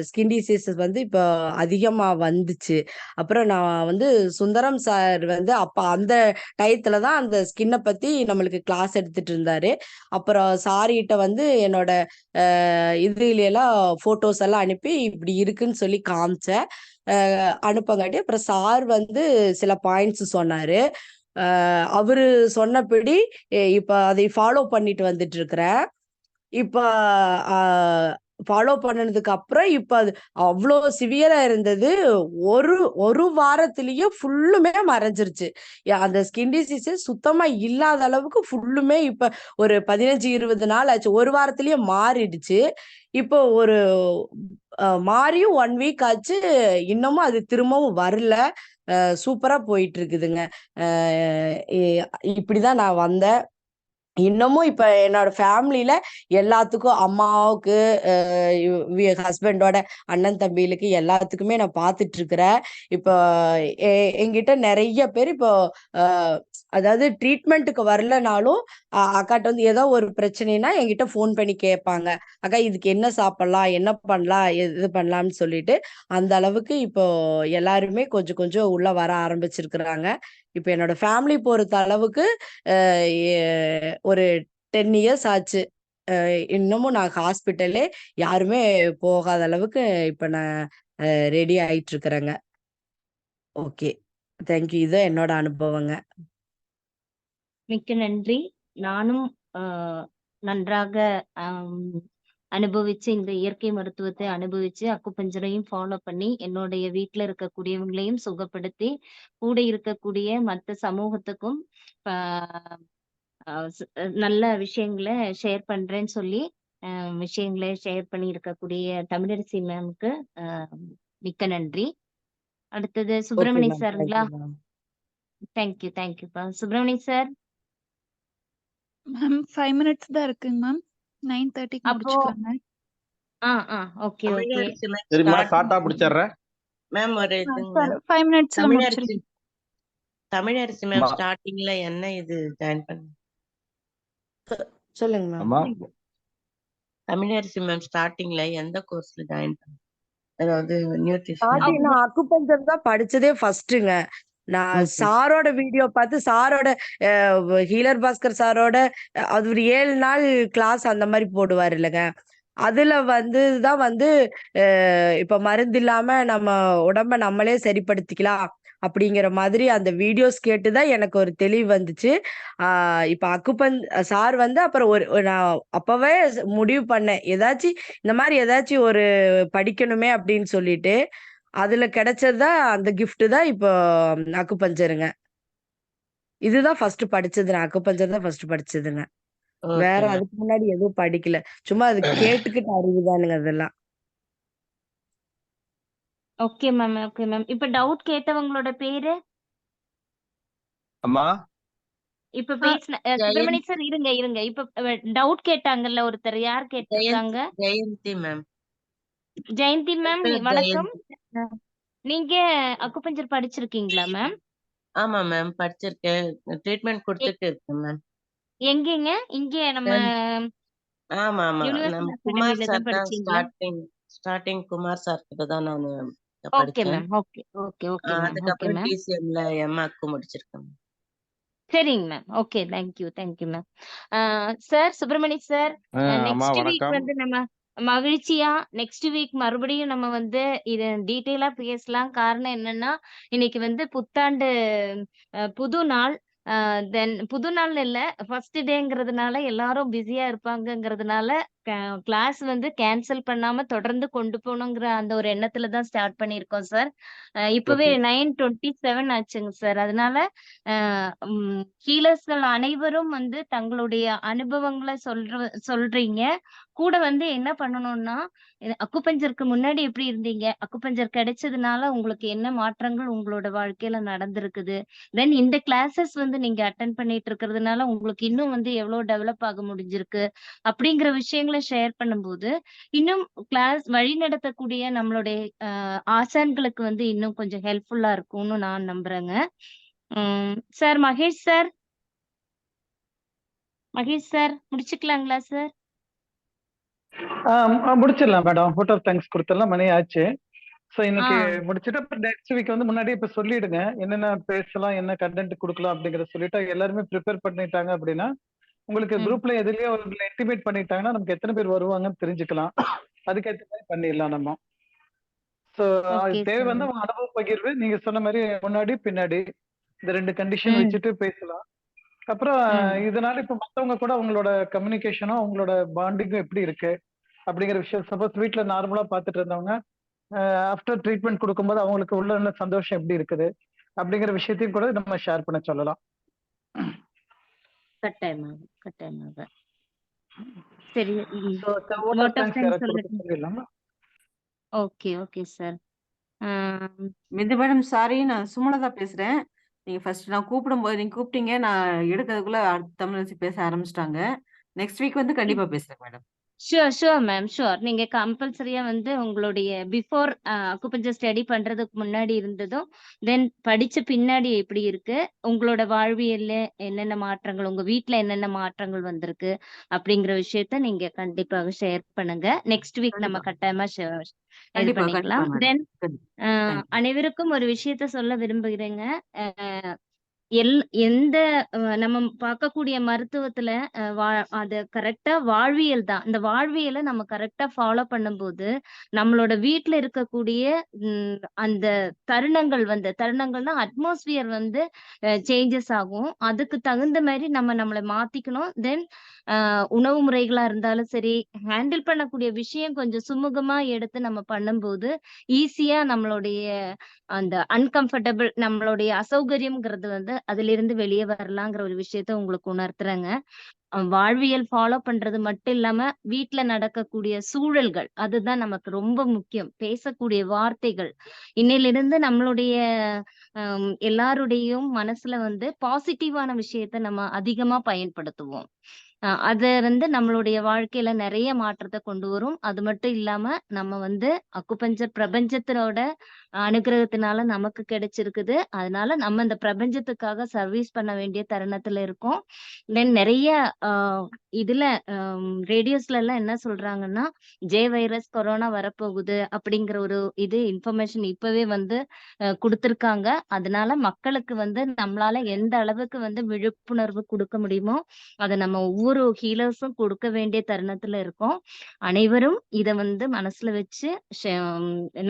ஸ்கின் டிசீசஸ் வந்து இப்போ அதிகமா வந்துச்சு. அப்புறம் நான் வந்து சுந்தரம் சார் வந்து அப்ப அந்த டயத்துல தான் அந்த ஸ்கின்னை பத்தி நம்மளுக்கு கிளாஸ் எடுத்துட்டு இருந்தாரு. அப்புறம் சாரிகிட்ட வந்து என்னோட இதுல எல்லாம் போட்டோஸ் எல்லாம் அனுப்பி இப்படி இருக்குன்னு சொல்லி காமிச்சேன். அனுப்பங்காட்டி அப்புறம் சார் வந்து சில பாயிண்ட்ஸ் சொன்னாரு. அவரு சொன்னபடி இப்ப அதை ஃபாலோ பண்ணிட்டு வந்துட்டு இருக்கிறேன். இப்ப ஃபாலோ பண்ணதுக்கு அப்புறம் இப்ப அது அவ்வளோ சிவியரா இருந்தது. ஒரு வாரத்திலேயே ஃபுல்லுமே மறைஞ்சிருச்சு. அந்த ஸ்கின் டிசீஸ் சுத்தமா இல்லாத அளவுக்கு ஃபுல்லுமே இப்ப ஒரு 15-20 நாள் ஆச்சு. ஒரு வாரத்திலேயே மாறிடுச்சு. இப்போ ஒரு மாறியும் 1 வீக் ஆச்சு. இன்னமும் அது திரும்பவும் வரல. சூப்பரா போயிட்டு இருக்குதுங்க. இப்படிதான் நான் வந்தேன். இன்னமும் இப்ப என்னோட ஃபேமிலில எல்லாத்துக்கும், அம்மாவுக்கு, ஹஸ்பண்டோட அண்ணன் தம்பிகளுக்கு எல்லாத்துக்குமே நான் பார்த்துட்டு இருக்கிறேன். இப்போ என்கிட்ட நிறைய பேர் இப்போ அதாவது ட்ரீட்மெண்ட்டுக்கு வரலனாலும் அக்காட்ட வந்து ஏதோ ஒரு பிரச்சனைனா என்கிட்ட ஃபோன் பண்ணி கேட்பாங்க. அக்கா இதுக்கு என்ன சாப்பிடலாம், என்ன பண்ணலாம், இது பண்ணலாம்னு சொல்லிட்டு அந்த அளவுக்கு இப்போ எல்லாருமே கொஞ்சம் கொஞ்சம் உள்ள வர ஆரம்பிச்சிருக்கிறாங்க. இப்ப என்னோட ஃபேமிலி பொறுத்த அளவுக்கு ஒரு 10 இயர்ஸ் ஆச்சு. இன்னமும் நான் ஹாஸ்பிட்டலே யாருமே போகாத அளவுக்கு இப்ப நான் ரெடி ஆயிட்டு இருக்கிறேங்க. Okay, thank you. இதுதான் என்னோட அனுபவங்க. மிக்க நன்றி. நானும் நன்றாக அனுபவிச்சு இந்த இயற்கை மருத்துவத்தை அனுபவிச்சு அக்குபஞ்சரையும் ஃபாலோ பண்ணி என்னுடைய வீட்டுல இருக்கக்கூடியவங்களையும் சுகப்படுத்தி கூட இருக்கக்கூடிய மற்ற சமூகத்துக்கும் நல்ல விஷயங்களை ஷேர் பண்றேன்னு சொல்லி விஷயங்களை ஷேர் பண்ணி இருக்கக்கூடிய தமிழரசி மேம்க்கு மிக்க நன்றி. அடுத்தது சுப்பிரமணிய சாருங்களா? தேங்க்யூப்பா. சுப்பிரமணிய சார். மேம் 5 மினிட்ஸ் தான் இருக்குங்க மேம். 9:30க்கு முடிச்சுக்கலாங்க. ஓகே. சரிம்மா, ஷார்ட்டா பிடிச்சிடுறேன் மேம். ஒரு இதுங்க மேம், 5 மினிட்ஸ்ல முடிச்சிருங்க. தமிழரசி மேம் ஸ்டார்டிங்ல என்ன இது ஜாயின் பண்ண சொல்லுங்க மேம். தமிழரசி மேம் ஸ்டார்டிங்ல எந்த கோர்ஸ்ல ஜாயின் பண்ண? அதாவது நியூட்ரிஷன். நான் அக்குபஞ்சர் தான் படிச்சதே ஃபர்ஸ்ட்டுங்க. நான் சாரோட வீடியோ பார்த்து சாரோட ஹீலர் பாஸ்கர் சாரோட அது ஒரு 7 நாள் கிளாஸ் அந்த மாதிரி போடுவார் இல்லைங்க. அதுல வந்துதான் வந்து இப்ப மருந்து இல்லாம நம்ம உடம்ப நம்மளே சரிப்படுத்திக்கலாம் அப்படிங்கிற மாதிரி அந்த வீடியோஸ் கேட்டுதான் எனக்கு ஒரு தெளிவு வந்துச்சு. இப்ப சார் வந்து அப்புறம் நான் அப்பவே முடிவு பண்ணேன், இந்த மாதிரி ஏதாச்சும் ஒரு படிக்கணுமே அப்படின்னு சொல்லிட்டு. அதுல கிடைச்சதுதான் அந்த கிஃப்ட் தான் இப்போ அக்குபஞ்சருங்க. இதுதான் ஃபர்ஸ்ட் படிச்சது. நான் அக்குபஞ்சர் தான் ஃபர்ஸ்ட் படிச்சதுங்க. வேற அதுக்கு முன்னாடி எதுவும் படிக்கல. சும்மா அது கேட்டுக்கிட்ட அறிவுதானுங்க அதெல்லாம். Okay ma'am. இப்ப டவுட் கேட்டவங்களோட பேரு? அம்மா இப்ப பேசின சுப்பிரமணிய சார் இருங்க. இப்ப டவுட் கேட்டாங்கல்ல ஒருத்தர், யார் கேட்டிருக்காங்க? ஜெயந்தி மேம். ஜெயந்தி மேம் வணக்கம். நீங்க அக்குபஞ்சர் படிச்சிருக்கீங்களா மேம்? ஆமா மேம், படிச்சிருக்கேன். ட்ரீட்மெண்ட் கொடுத்துட்டு இருக்கேன் மேம். எங்கங்க? இங்க நம்ம ஆமா ஆமா யுனிவர்சல் நம்ம குமார் அகாடமில சார் தான் தான் படிச்சீங்களா? ஸ்டார்டிங் குமார் சார் கிட்ட தான் நான் ஓகே படிச்சேன். Ma'am. Okay okay okay ma'am. Okay அதுக்கப்புறம் மேம். டிசிஎம்ல எம்ஆக்கு முடிச்சிருக்கேன். சரிங்க ma'am. Okay. Thank you ma'am. Sir Subramani sir, அம்மா நெக்ஸ்ட் வீக் வணக்கம். வந்து நம்ம மகிழ்ச்சியா நெக்ஸ்ட் வீக் மறுபடியும் நம்ம வந்து இத டீட்டெயிலா பேசலாம். காரணம் என்னன்னா, இன்னைக்கு வந்து புத்தாண்டு புது நாள். தென் புது நாள் இல்ல, ஃபர்ஸ்ட் டேங்கிறதுனால எல்லாரும் பிஸியா இருப்பாங்கங்கிறதுனால கிளாஸ் வந்து கேன்சல் பண்ணாம தொடர்ந்து கொண்டு போகணுங்கிற அந்த ஒரு எண்ணத்துல தான் ஸ்டார்ட் பண்ணியிருக்கோம் சார். இப்பவே ஓகே. 9:27 ஆச்சுங்க சார். அதனால ஹீலர்ஸ்கள் அனைவரும் வந்து தங்களுடைய அனுபவங்களை சொல்றீங்க. கூட வந்து என்ன பண்ணணும்னா, அக்குபஞ்சருக்கு முன்னாடி எப்படி இருந்தீங்க? அக்குபஞ்சர் கிடைச்சதுனால உங்களுக்கு என்ன மாற்றங்கள் உங்களோட வாழ்க்கையில நடந்திருக்குது? தென் இந்த கிளாஸஸ் வந்து நீங்க அட்டெண்ட் பண்ணிட்டு இருக்கிறதுனால உங்களுக்கு இன்னும் வந்து எவ்வளவு டெவலப் ஆக முடிஞ்சிருக்கு? அப்படிங்கிற விஷயங்களை ஷேர் பண்ணும்போது, இன்னும் கிளாஸ் வழிநடத்தக்கூடிய நம்மளுடைய ஆசான்களுக்கு வந்து இன்னும் கொஞ்சம் ஹெல்ப்ஃபுல்லா இருக்கும்னு நான் நம்புறேங்க. சார் மகேஷ் சார் முடிச்சுக்கலாங்களா சார்? முடிச்சிடலாம் மேடம். vote of thanks கொடுத்துடலாம். மணி ஆச்சு. ஸோ ஆ இன்னைக்கு முடிச்சுட்டு அப்புறம் நெக்ஸ்ட் வீக் வந்து முன்னாடியே இப்ப சொல்லிடுங்க, என்னென்ன பேசலாம், என்ன கண்டென்ட் கொடுக்கலாம் அப்படிங்கறத சொல்லிட்டா எல்லாருமே ப்ரிப்பேர் பண்ணிட்டாங்க அப்படின்னா, உங்களுக்கு ம். குரூப்ல எதுலயோ ஒரு இன்டிமேட் பண்ணிட்டாங்கன்னா நமக்கு எத்தனை பேர் வருவாங்கன்னு தெரிஞ்சுக்கலாம். அதுக்கேற்ற மாதிரி பண்ணிடலாம் நம்ம. ஸோ அது ஓகே தேவை சார். வந்து அவங்க அனுபவ பகிர்வு. நீங்க சொன்ன மாதிரி முன்னாடி பின்னாடி இந்த 2 கண்டிஷன் ம். வச்சுட்டு பேசலாம். அப்புறம் ம். இதனால இப்ப மத்தவங்க கூட அவங்களோட கம்யூனிகேஷனும் அவங்களோட பாண்டிங்கும் எப்படி இருக்கு அப்படிங்கிற விஷயம், சப்போஸ் வீட்ல நார்மலா பார்த்துட்டு இருந்தவங்க ஆஃப்டர் ட்ரீட்மெண்ட் கொடுக்கும்போது அவங்களுக்கு உள்ள சந்தோஷம் எப்படி இருக்குது அப்படிங்கிற விஷயத்தையும் கூட நம்ம ஷேர் பண்ண சொல்லலாம். கட்டாயமாக. சரி. So vote of vote of thanks thanks யாராவது கொடுக்க சொல்லுங்க. சொல்லிடலாமா? Okay sir. Mindu madam sorry, நான் சுமலதா பேசுறேன். நீங்க ஃபர்ஸ்ட் நான் கூப்பிடும்போது நீங்க கூப்பிட்டீங்க, நான் எடுக்கிறதுக்குள்ள அடுத்த தமிழரசி பேச ஆரம்பிச்சிட்டாங்க. நெக்ஸ்ட் வீக் வந்து கண்டிப்பா பேசுறேன் மேடம். Sure ma'am. நீங்க கம்பல்சரியா வந்து உங்களுடைய பிஃபோர் அக்குபஞ்சர் ஸ்டடி பண்றதுக்கு முன்னாடி இருந்ததும், தென் படிச்ச பின்னாடி எப்படி இருக்கு, உங்களோட வாழ்வியல்ல என்னென்ன மாற்றங்கள், உங்க வீட்ல என்னென்ன மாற்றங்கள் வந்திருக்கு அப்படிங்கிற விஷயத்த நீங்க கண்டிப்பாக ஷேர் பண்ணுங்க. நெக்ஸ்ட் வீக் நம்ம கண்டிப்பா கட்டாயமா இது கண்டிப்பா பண்ணிக்கலாம். மேடம். தென் தேங்க்யூ. அனைவருக்கும் ஒரு விஷயத்த சொல்ல விரும்புகிறேங்க. எந்த நம்ம பார்க்கக்கூடிய மருத்துவத்துல அது கரெக்டா வாழ்வியல் தான். இந்த வாழ்வியலை நம்ம கரெக்டா ஃபாலோ பண்ணும்போது, நம்மளோட வீட்ல இருக்கக்கூடிய அந்த தருணங்கள்னா அட்மாஸ்பியர் வந்து சேஞ்சஸ் ஆகும். அதுக்கு தகுந்த மாதிரி நம்மள மாத்திக்கணும். தென் உணவு முறைகளா இருந்தாலும் சரி, ஹேண்டில் பண்ணக்கூடிய விஷயம் கொஞ்சம் சுமூகமா எடுத்து நம்ம பண்ணும்போது, ஈஸியா நம்மளுடைய அந்த அன்கம்ஃபர்டபிள், நம்மளுடைய அசௌகரியம்ங்கிறது வந்து அதிலிருந்து வெளியே வரலாங்கிற ஒரு விஷயத்த உங்களுக்கு உணர்த்துறேங்க. வாழ்வியல் ஃபாலோ பண்றது மட்டும் இல்லாம, வீட்ல நடக்கக்கூடிய சூழல்கள், அதுதான் நமக்கு ரொம்ப முக்கியம். பேசக்கூடிய வார்த்தைகள். இன்னையிலிருந்து நம்மளுடைய எல்லாருடையும் மனசுல வந்து பாசிட்டிவான விஷயத்த நம்ம அதிகமா பயன்படுத்துவோம். அது வந்து நம்மளுடைய வாழ்க்கையில நிறைய மாற்றத்த கொண்டு வரும். அது மட்டும் இல்லாம, நம்ம வந்து அக்குபஞ்சர் பிரபஞ்சத்தினோட அனுகிரகத்தினால நமக்கு கிடைச்சிருக்குது. அதனால நம்ம இந்த பிரபஞ்சத்துக்காக சர்வீஸ் பண்ண வேண்டிய தருணத்துல இருக்கோம். தென் நிறைய இதுல ரேடியோஸ்ல எல்லாம் என்ன சொல்றாங்கன்னா, வைரஸ் கொரோனா வரப்போகுது அப்படிங்கிற ஒரு இன்ஃபர்மேஷன் இப்பவே வந்து குடுத்திருக்காங்க. அதனால மக்களுக்கு வந்து நம்மளால எந்த அளவுக்கு வந்து விழிப்புணர்வு கொடுக்க முடியுமோ, அத நம்ம ஒவ்வொரு ஹீலர்ஸும் கொடுக்க வேண்டிய தருணத்துல இருக்கோம். அனைவரும் இத வந்து மனசுல வச்சு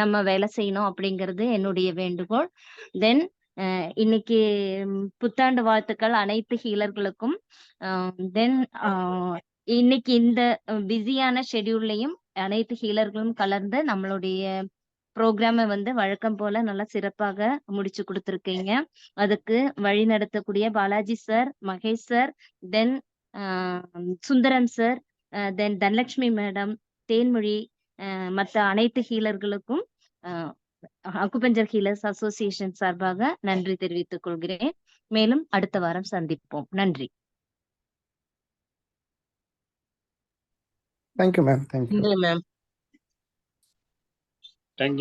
நம்ம வேலை செய்யணும் அப்படிங்கிறது என்னுடைய வேண்டுகோள். தென் இன்னைக்கு புத்தாண்டு வாழ்த்துக்கள் அனைத்து ஹீலர்களுக்கும். தென் இன்னைக்கு இந்த பிஸியான ஷெட்யூல்லையும் அனைத்து ஹீலர்களும் கலந்து நம்மளுடைய ப்ரோக்ராம வந்து வழக்கம் போல நல்லா சிறப்பாக முடிச்சு கொடுத்துருக்கீங்க. அதுக்கு வழி நடத்தக்கூடிய பாலாஜி சார், மகேஷ் சார், தென் சுந்தரம் சார், தென் தனலட்சுமி மேடம், தேன்மொழி, மற்ற அனைத்து ஹீலர்களுக்கும் அக்குபஞ்சர் ஹீலர்ஸ் அசோசியேஷன் சார்பாக நன்றி தெரிவித்துக் கொள்கிறேன். மேலும் அடுத்த வாரம் சந்திப்போம். நன்றி. Thank you ma'am. Thank you ma'am. Thank you.